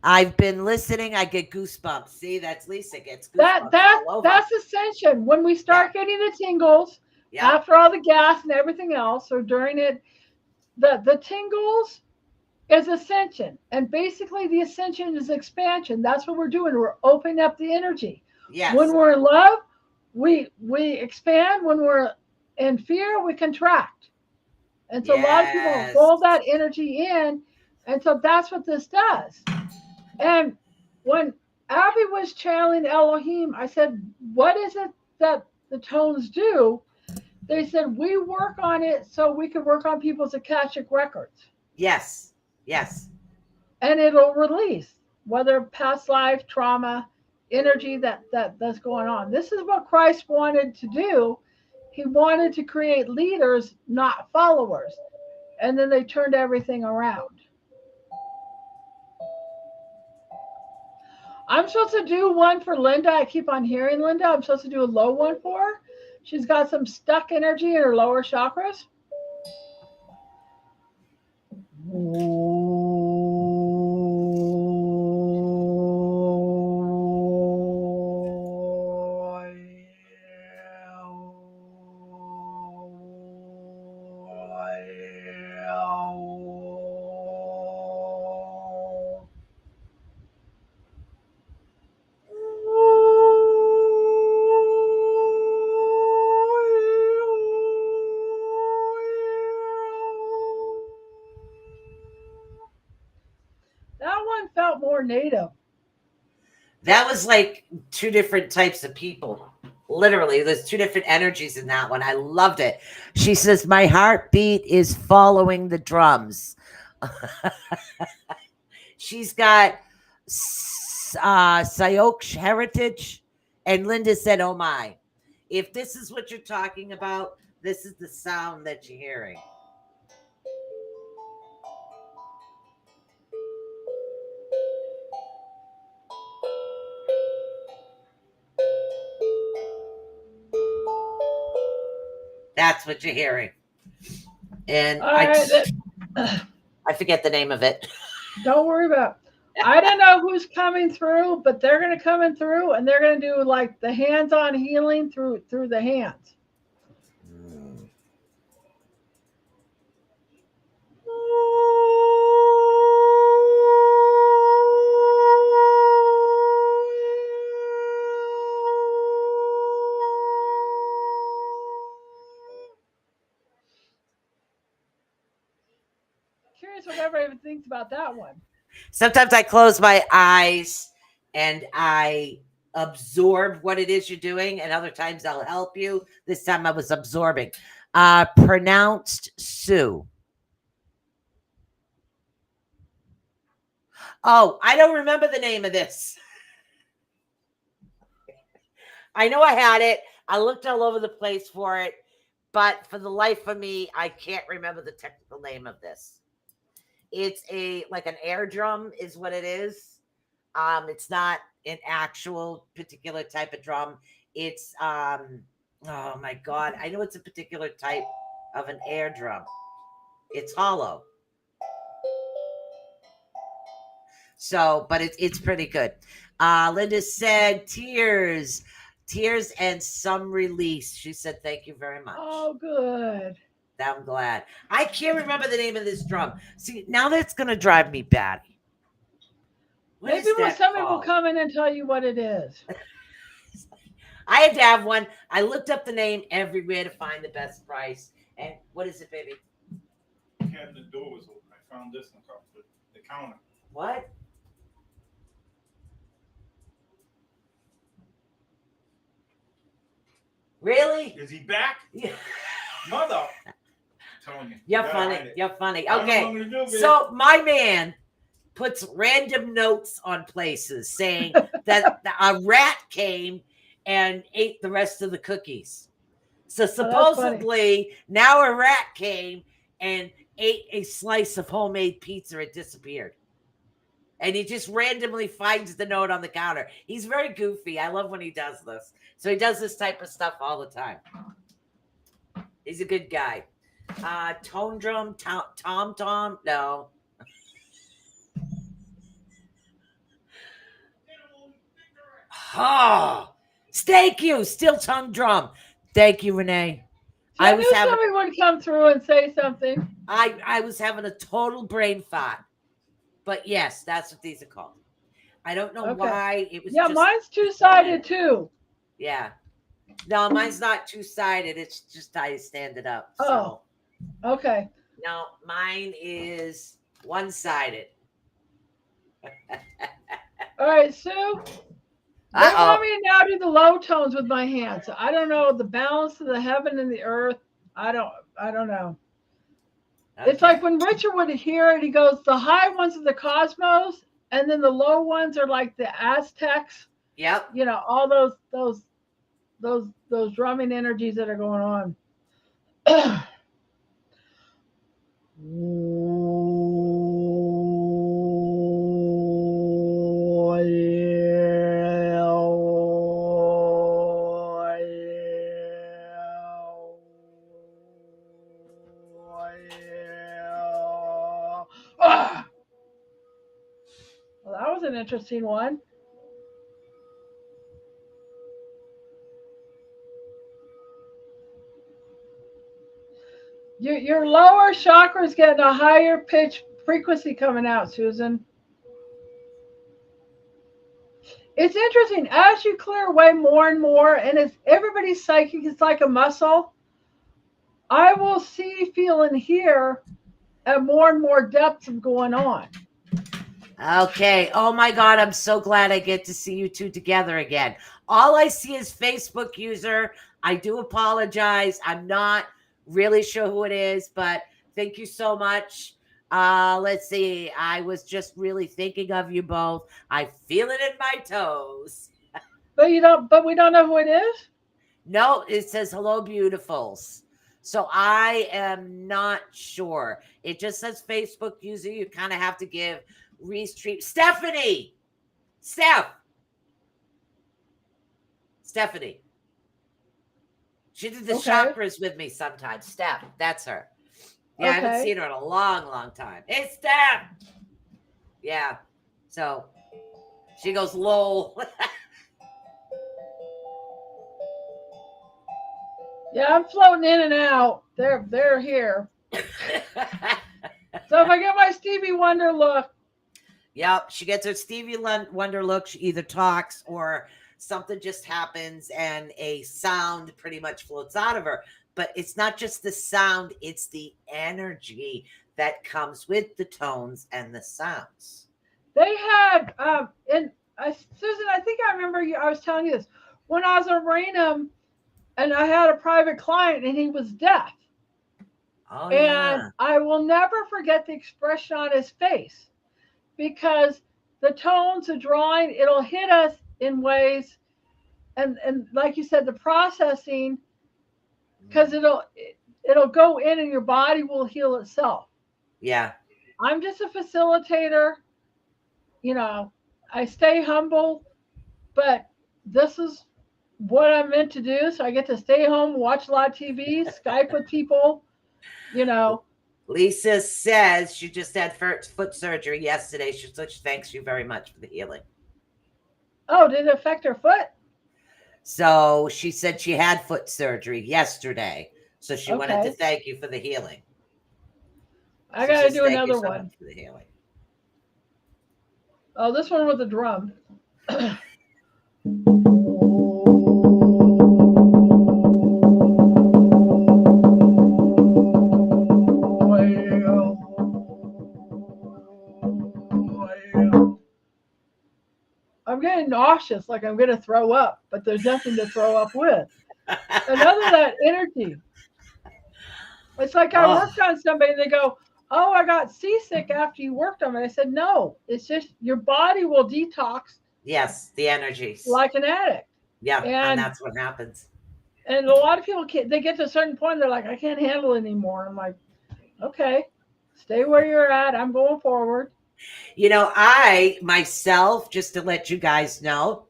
I've been listening. I get goosebumps. See, that's Lisa gets goosebumps all over. That's ascension. When we start getting the tingles Yeah. after all the gas and everything else, or during it, the tingles is ascension. And basically the ascension is expansion. That's what we're doing. We're opening up the energy. Yes. When we're in love, we expand. When we're in fear, we contract. And so a lot of people Yes. hold that energy in. And so that's what this does. And when Abby was channeling Elohim, I said, what is it that the tones do? They said, we work on it so we can work on people's Akashic records. Yes. Yes. And it'll release, whether past life, trauma, energy that's going on. This is what Christ wanted to do. He wanted to create leaders, not followers. And then they turned everything around. I'm supposed to do one for Linda. I keep on hearing Linda. I'm supposed to do a low one for her. She's got some stuck energy in her lower chakras. That one felt more native. That was like two different types of people. Literally, there's two different energies in that one. I loved it. She says, my heartbeat is following the drums. She's got Sayoksh heritage. And Linda said, oh my. If this is what you're talking about, this is the sound that you're hearing. That's what you're hearing. And I forget the name of it. Don't worry about it. I don't know who's coming through, but they're going to come in through, and they're going to do like the hands-on healing through the hands. Curious what everybody thinks about that one. Sometimes I close my eyes and I absorb what it is you're doing, and other times I'll help you. This time I was absorbing. Pronounced Sue. Oh, I don't remember the name of this. I know I had it. I looked all over the place for it, but for the life of me, I can't remember the technical name of this. It's like an air drum is what it is. It's not an actual particular type of drum. It's oh my God. I know it's a particular type of an air drum. It's hollow. So, but it's pretty good. Linda said tears and some release. She said, thank you very much. Oh, good. I'm glad. I can't remember the name of this drum. See, now that's going to drive me batty. Maybe when somebody will come in and tell you what it is. I had to have one. I looked up the name everywhere to find the best price. And what is it, baby? Cabinet door was open. I found this on top of the counter. What? Really? Is he back? Yeah. Mother. Telling you. You're funny. You're funny. Okay. So my man puts random notes on places saying that a rat came and ate the rest of the cookies. So supposedly now a rat came and ate a slice of homemade pizza. It disappeared. And he just randomly finds the note on the counter. He's very goofy. I love when he does this. So he does this type of stuff all the time. He's a good guy. Tone drum, tom, no. Oh, thank you. Steel tongue drum. Thank you, Renee. I knew somebody would come through and say something. I was having a total brain fart. But yes, that's what these are called. I don't know why it was. Yeah, mine's two-sided too. Yeah. No, mine's not two-sided. It's just how you stand it up. So. Oh, okay. No, mine is one-sided. All right, Sue. They want me to now do the low tones with my hands. I don't know the balance of the heaven and the earth. I don't know. Okay. It's like when Richard would hear it, he goes, the high ones are the cosmos, and then the low ones are like the Aztecs Yep. You know, all those drumming energies that are going on. Ah! Well, that was an interesting one. Your lower chakra is getting a higher pitch frequency coming out, Susan. It's interesting as you clear away more and more, and as everybody's psychic is like a muscle. I will see, feel, and hear at more and more depths of going on. Okay. Oh my God. I'm so glad I get to see you two together again. All I see is Facebook user. I do apologize. I'm not really sure who it is, but thank you so much. Let's see. I was just really thinking of you both. I feel it in my toes. But we don't know who it is. No, it says hello, beautifuls. So I am not sure. It just says Facebook user. You kind of have to give Reese Stephanie. Stephanie. She did the Okay. chakras with me sometimes. Steph, that's her. Yeah, I haven't Okay. seen her in a long, long time. Hey, Steph. Yeah. So she goes, lol. Yeah, I'm floating in and out. They're here. So if I get my Stevie Wonder look, Yep, she gets her Stevie Wonder look. She either talks or something just happens and a sound pretty much floats out of her. But it's not just the sound, it's the energy that comes with the tones and the sounds. they had Susan, I think I remember I was telling you this when I was in Rainham, and I had a private client and he was deaf. Oh, And yeah. I will never forget the expression on his face because the tones, the drawing, it'll hit us in ways, and like you said, the processing, because it'll go in and your body will heal itself. Yeah. I'm just a facilitator, you know. I stay humble, but this is what I'm meant to do. So I get to stay home, watch a lot of TV, Skype with people, you know. Lisa says she just had foot surgery yesterday. She thanks you very much for the healing. Oh, did it affect her foot? So she said she had foot surgery yesterday. So she wanted to Okay. thank you for the healing. I So got to says, do thank you another so one. much for the healing. Oh, this one with a drum. I'm getting nauseous, like I'm going to throw up, but there's nothing to throw up with. Another that energy. It's like I worked on somebody and they go, "Oh, I got seasick after you worked on me." I said, "No, it's just your body will detox." Yes, the energies. Like an addict. Yeah, and And that's what happens. And a lot of people they get to a certain point, they're like, "I can't handle it anymore." I'm like, "Okay, stay where you're at. I'm going forward." You know, I myself, just to let you guys know,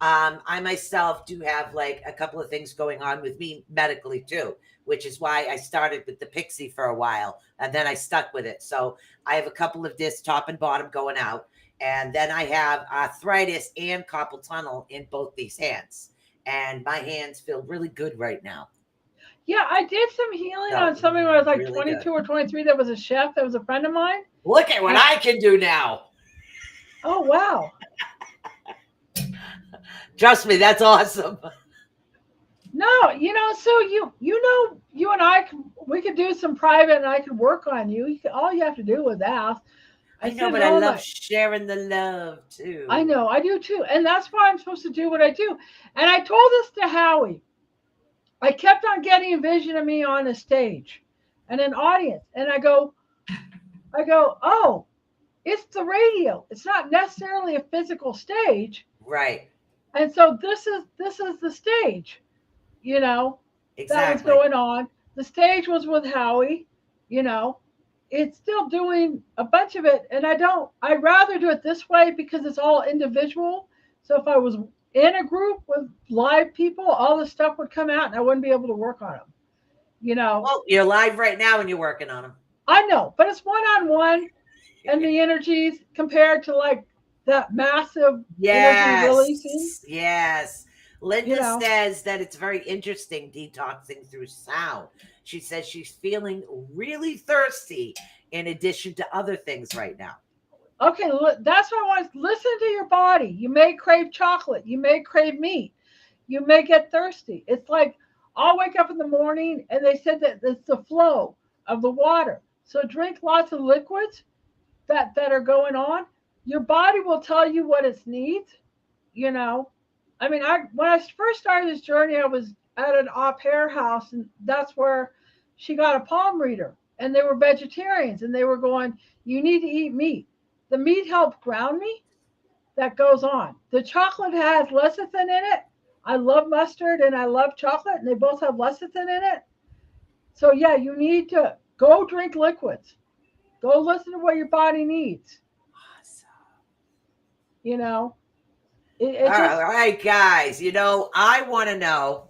I myself do have like a couple of things going on with me medically too, which is why I started with the Pixie for a while and then I stuck with it. So I have a couple of discs, top and bottom, going out. And then I have arthritis and carpal tunnel in both these hands. And my hands feel really good right now. Yeah, I did some healing So, on somebody when I was like really 22 good. or 23. That was a chef. That was a friend of mine. Look at what I can do now. Oh, wow. Trust me, that's awesome. No, so you and I we could do some private, and I could work on you. All you have to do is ask. I know, but I love sharing the love too. I know, I do too, and that's why I'm supposed to do what I do. And I told this to Howie. I kept on getting a vision of me on a stage and an audience, and I go, oh, it's the radio. It's not necessarily a physical stage. Right. And so this is the stage, you know, that was Exactly. going on. The stage was with Howie, you know. It's still doing a bunch of it, and I'd rather do it this way because it's all individual. So if I was in a group with live people, all the stuff would come out and I wouldn't be able to work on them, you know. Well, you're live right now and you're working on them. I know, but it's one on one, and the energies compared to like that massive energy releasing, Yes. Yes. you Linda know. says that it's very interesting detoxing through sound. She says she's feeling really thirsty in addition to other things right now. Okay, that's what I want. Listen to your body. You may crave chocolate. You may crave meat. You may get thirsty. It's like I'll wake up in the morning and they said that it's the flow of the water. So drink lots of liquids that are going on. Your body will tell you what it needs, you know. I mean, I when I first started this journey, I was at an au pair house, and that's where she got a palm reader, and they were vegetarians, and they were going, "You need to eat meat." The meat helped ground me. That goes on. The chocolate has lecithin in it. I love mustard and I love chocolate, and they both have lecithin in it. So yeah, you need to go drink liquids. Go listen to what your body needs. Awesome. You know, All it right, just all right, guys. You know, I want to know.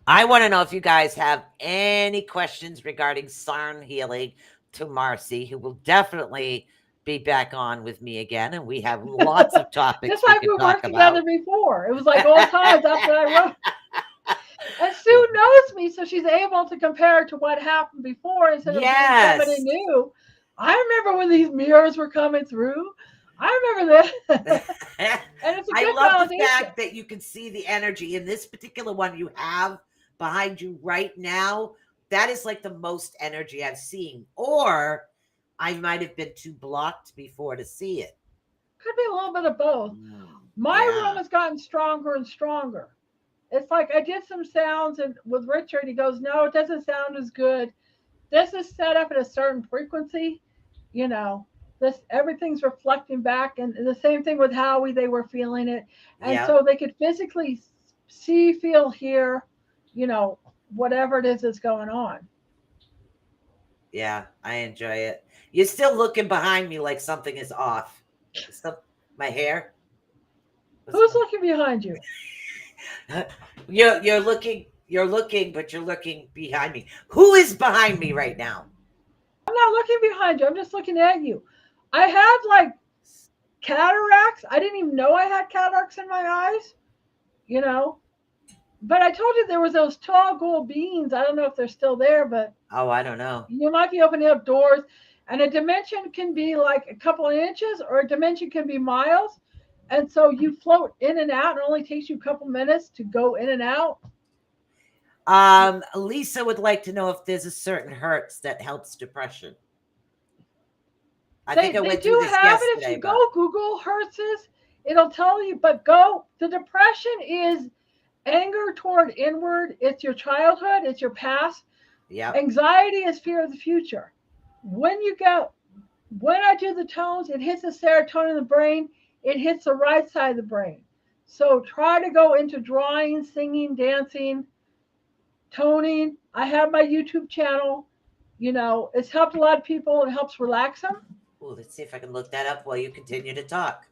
I want to know if you guys have any questions regarding Sarn healing to Marci, who will definitely be back on with me again. And we have lots of topics just we like could we talk worked together about. before. It was like old times after I wrote. And Sue knows me, so she's able to compare to what happened before instead of being somebody Yes. new. I remember when these mirrors were coming through. I remember that. And it's a I good love the validation. fact that you can see the energy in this particular one you have behind you right now. That is like the most energy I've seen. Or I might have been too blocked before to see it. Could be a little bit of both. My room Yeah. has gotten stronger and stronger. It's like I did some sounds and with Richard, he goes, "No, it doesn't sound as good. This is set up at a certain frequency, you know. This everything's reflecting back, and the same thing with Howie, they were feeling it, and Yep. so they could physically see, feel, hear, you know, whatever it is that's going on." Yeah. I enjoy it. You're still looking behind me like something is off. Some, my hair. What's Who's going looking behind you? you're looking, but you're looking behind me. Who is behind me right now? I'm not looking behind you. I'm just looking at you. I have like cataracts. I didn't even know I had cataracts in my eyes, you know. But I told you there was those tall gold beans. I don't know if they're still there, but Oh, I don't know. you might be opening up doors. And a dimension can be like a couple of inches, or a dimension can be miles. And so you float in and out. It only takes you a couple minutes to go in and out. Lisa would like to know if there's a certain Hertz that helps depression. I think I They went through do this have it. If yesterday, you but go Google Hertz's, it'll tell you. But go, the depression is anger toward inward. It's your childhood, it's your past. yep. Anxiety is fear of the future. When you go, when I do the tones, it hits the serotonin in the brain, it hits the right side of the brain. So try to go into drawing, singing, dancing, toning. I have my YouTube channel. You know, it's helped a lot of people. It helps relax them. Ooh, let's see if I can look that up while you continue to talk.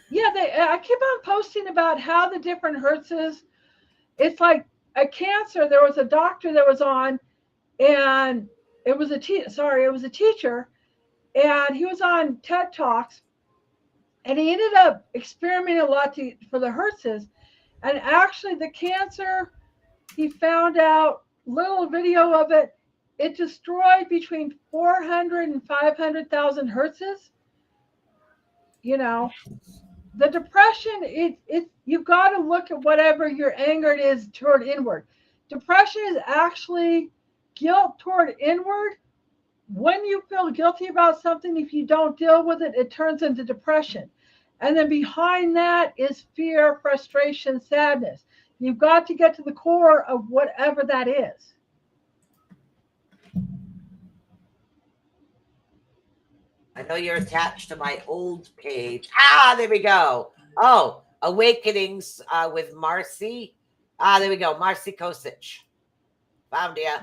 Yeah, I keep on posting about how the different hertzes. It's like a cancer. There was a doctor that was on, and it was it was a teacher, and he was on TED Talks, and he ended up experimenting a lot for the Hertzes, and actually the cancer, he found out little video of it. It destroyed between 400 and 500,000 Hertzes. You know, the depression, you've got to look at whatever your anger is toward inward. Depression is actually guilt toward inward. When you feel guilty about something, if you don't deal with it, it turns into depression. And then behind that is fear, frustration, sadness. You've got to get to the core of whatever that is. I know you're attached to my old page. Ah, there we go. Oh, Awakenings with Marci. There we go. Marci Kosick. Found ya.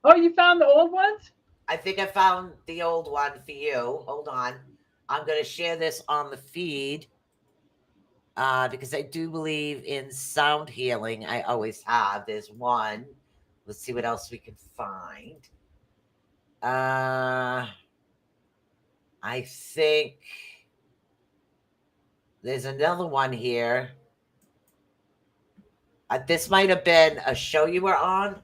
Oh, you found the old ones? I think I found the old one for you. Hold on. I'm going to share this on the feed because I do believe in sound healing. I always have. There's one. Let's see what else we can find. I think there's another one here. This might have been a show you were on.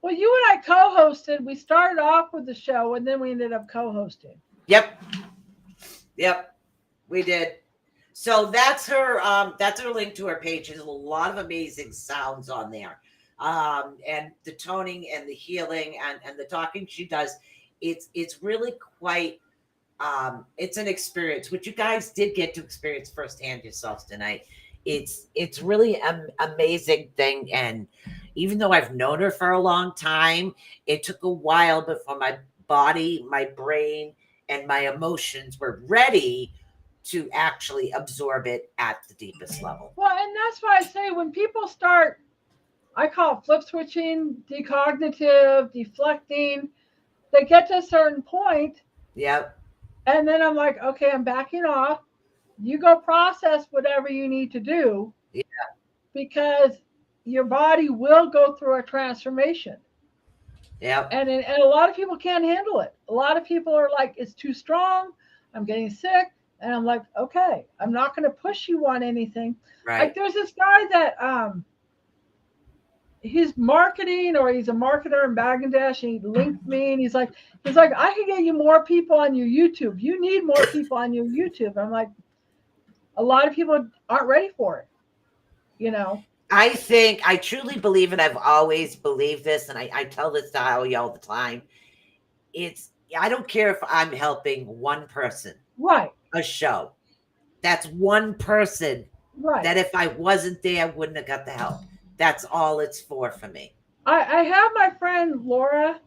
Well, you and I co-hosted. We started off with the show, and then we ended up co-hosting. Yep, we did. So that's her link to her page. There's a lot of amazing sounds on there. And the toning and the healing and the talking she does, it's really quite it's an experience, which you guys did get to experience firsthand yourselves tonight. It's really an amazing thing. And even though I've known her for a long time, it took a while before my body, my brain, and my emotions were ready to actually absorb it at the deepest level. Well, and that's why I say when people start, I call it flip switching, decognitive, deflecting, they get to a certain point. Yep. And then I'm like, okay, I'm backing off. You go process whatever you need to do. Yeah. Because your body will go through a transformation. Yep. And a lot of people can't handle it. A lot of people are like, it's too strong. I'm getting sick. And I'm like, okay, I'm not going to push you on anything. Right. Like there's this guy that he's marketing, or he's a marketer in Bangladesh, and he linked me, and he's like, I can get you more people on your YouTube. You need more people on your YouTube. I'm like, a lot of people aren't ready for it, you know. I truly believe, and I've always believed this, and I tell this to Howie all the time. I don't care if I'm helping one person. Right. A show. That's one person. Right. That if I wasn't there, wouldn't have got the help. That's all it's for me. I have my friend Laura,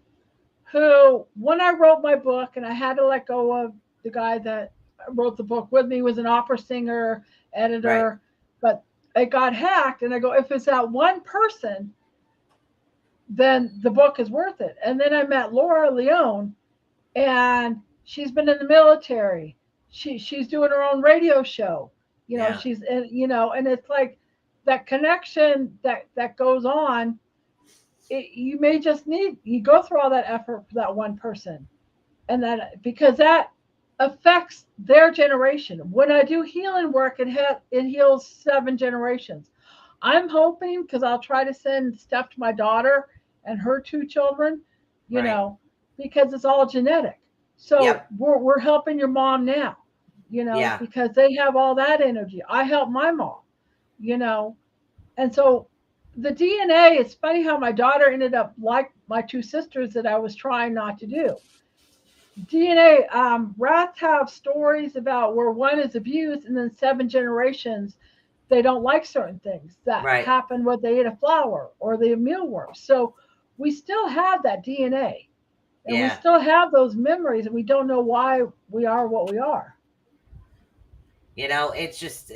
who, when I wrote my book, and I had to let go of the guy that wrote the book with me, was an opera singer, editor, right. But it got hacked. And I go, if it's that one person, then the book is worth it. And then I met Laura Leone, and she's been in the military. She's doing her own radio show. You know, she's, you know, and it's like that connection that goes on. You may just you go through all that effort for that one person, and that, because that affects their generation. When I do healing work, it heals 7 generations. I'm hoping, because I'll try to send stuff to my daughter and her 2 children, you know, because it's all genetic. So we're helping your mom now, you know, because they have all that energy. I help my mom, you know, and so the DNA, it's funny how my daughter ended up like my 2 sisters that I was trying not to do. DNA, rats have stories about where one is abused, and then 7 generations, they don't like certain things that happen when they eat a flower or the mealworm. So we still have that DNA, and we still have those memories, and we don't know why we are what we are. You know, it's just,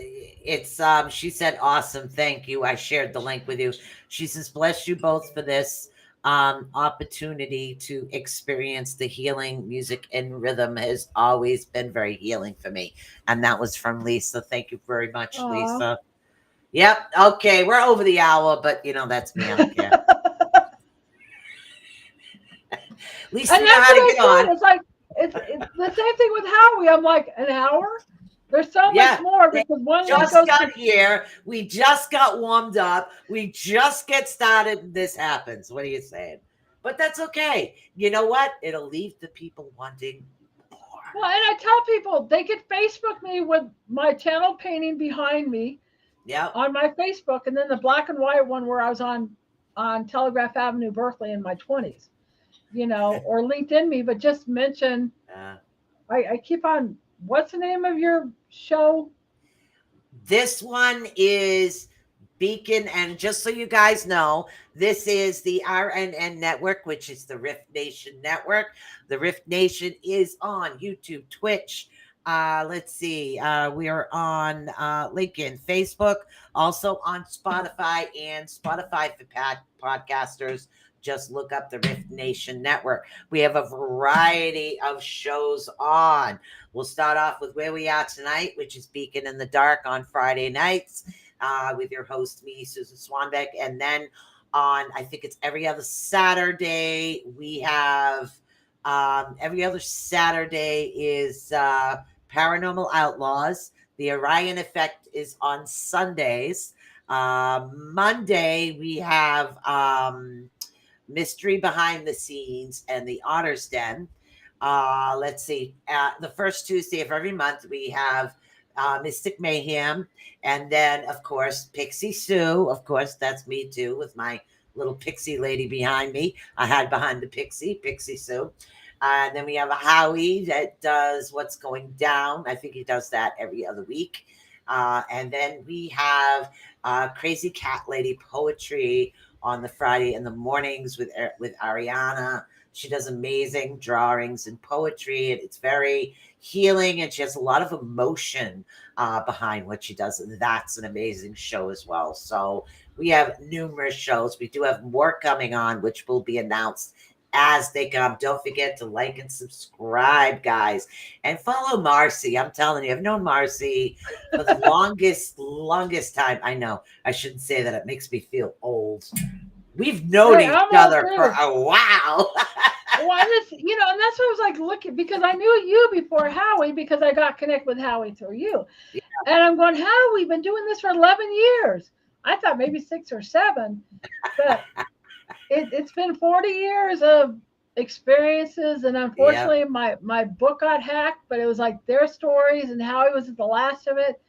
she said, awesome. Thank you. I shared the link with you. She says, bless you both for this opportunity to experience the healing. Music and rhythm has always been very healing for me. And that was from Lisa. Thank you very much, Aww. Lisa. Yep. Okay. We're over the hour, but you know, that's me. I don't care. Lisa, and that's what I said. It's like, it's the same thing with Howie. I'm like, an hour? There's so much more, because one just got here. We just got warmed up. We just get started, and this happens. What are you saying? But that's okay. You know what? It'll leave the people wanting more. Well, and I tell people they could Facebook me with my channel painting behind me. Yeah. On my Facebook, and then the black and white one where I was on Telegraph Avenue, Berkeley, in my 20s. You know, or LinkedIn me, but just mention. I keep on. What's the name of your show? This one is Becon, and just so you guys know, this is the RNN Network, which is the R.I.F.T. Nation Network. The R.I.F.T. Nation is on YouTube, Twitch, Let's see. We are on LinkedIn, Facebook, also on Spotify and Spotify for podcasters. Just look up the Rift Nation Network. We have a variety of shows on. We'll start off with where we are tonight, which is Beacon in the Dark on Friday nights with your host, me, Susan Swanbeck. And then on, I think it's every other Saturday, we have every other Saturday is Paranormal Outlaws. The Orion Effect is on Sundays. Monday, we have Mystery Behind the Scenes and the Otter's Den. Let's see. The first Tuesday of every month, we have Mystic Mayhem. And then, of course, Pixie Sue. Of course, that's me too, with my little pixie lady behind me. I hide behind the Pixie Sue. And then we have a Howie that does What's Going Down. I think he does that every other week. And then we have Crazy Cat Lady Poetry on the Friday in the mornings with Ariana. She does amazing drawings and poetry. And it's very healing, and she has a lot of emotion behind what she does. And that's an amazing show as well. So we have numerous shows. We do have more coming on, which will be announced as they come. Don't forget to like and subscribe, guys, and follow Marci. I'm telling you, I've known Marci for the longest time. I know I shouldn't say that. It makes me feel old. We've known each other for a while. Well, and that's what I was like looking, because I knew you before Howie, because I got connected with Howie through you. Yeah. And I'm going, Howie, we've been doing this for 11 years. I thought maybe 6 or 7, but it's been 40 years of experiences. And unfortunately, my book got hacked, but it was like their stories, and Howie was at the last of it.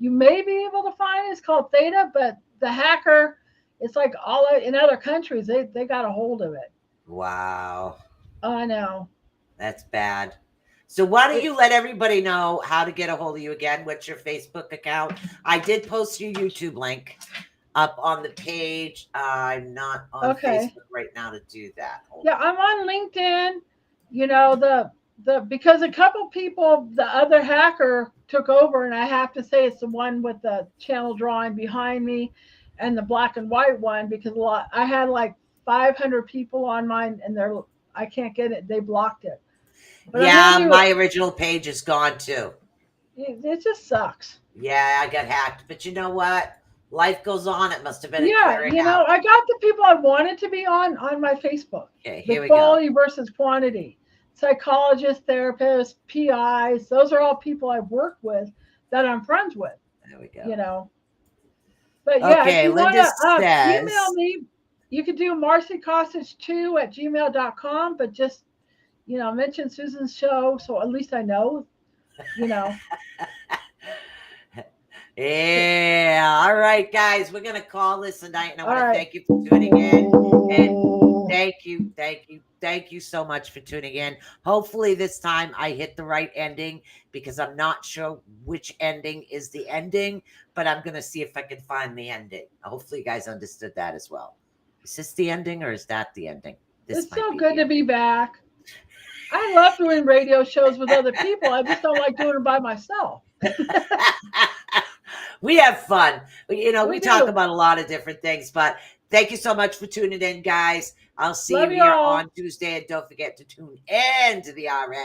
You may be able to find it. It's called T.H.E.T.A, but the hacker, it's like all in other countries, they got a hold of it. Wow. I know. That's bad. So why don't you let everybody know how to get a hold of you again? What's your Facebook account? I did post your YouTube link up on the page. I'm not on Facebook right now to do that. I'm on LinkedIn. Because a couple people, the other hacker took over, and I have to say it's the one with the channel drawing behind me and the black and white one, because I had like 500 people on mine, and I can't get it. They blocked it. But yeah, my original page is gone too. It just sucks. Yeah, I got hacked. But you know what? Life goes on. It must have been I got the people I wanted to be on my Facebook. Okay, here we go. Quality versus quantity. Psychologists, therapists, PIs. Those are all people I've worked with that I'm friends with. There we go. But yeah, okay, if you Linda want to says, email me, you could do marcikosick2@gmail.com, but just, mention Susan's show, so at least I know, Yeah. All right, guys, we're going to call this a night, and I want to thank you for tuning in. And thank you so much for tuning in. Hopefully this time I hit the right ending, because I'm not sure which ending is the ending, but I'm going to see if I can find the ending. Hopefully you guys understood that as well. Is this the ending, or is that the ending? It's so good to be back. I love doing radio shows with other people. I just don't like doing them by myself. We have fun. We talk about a lot of different things, but thank you so much for tuning in, guys. I'll see you here on Tuesday, and don't forget to tune in to the RNN.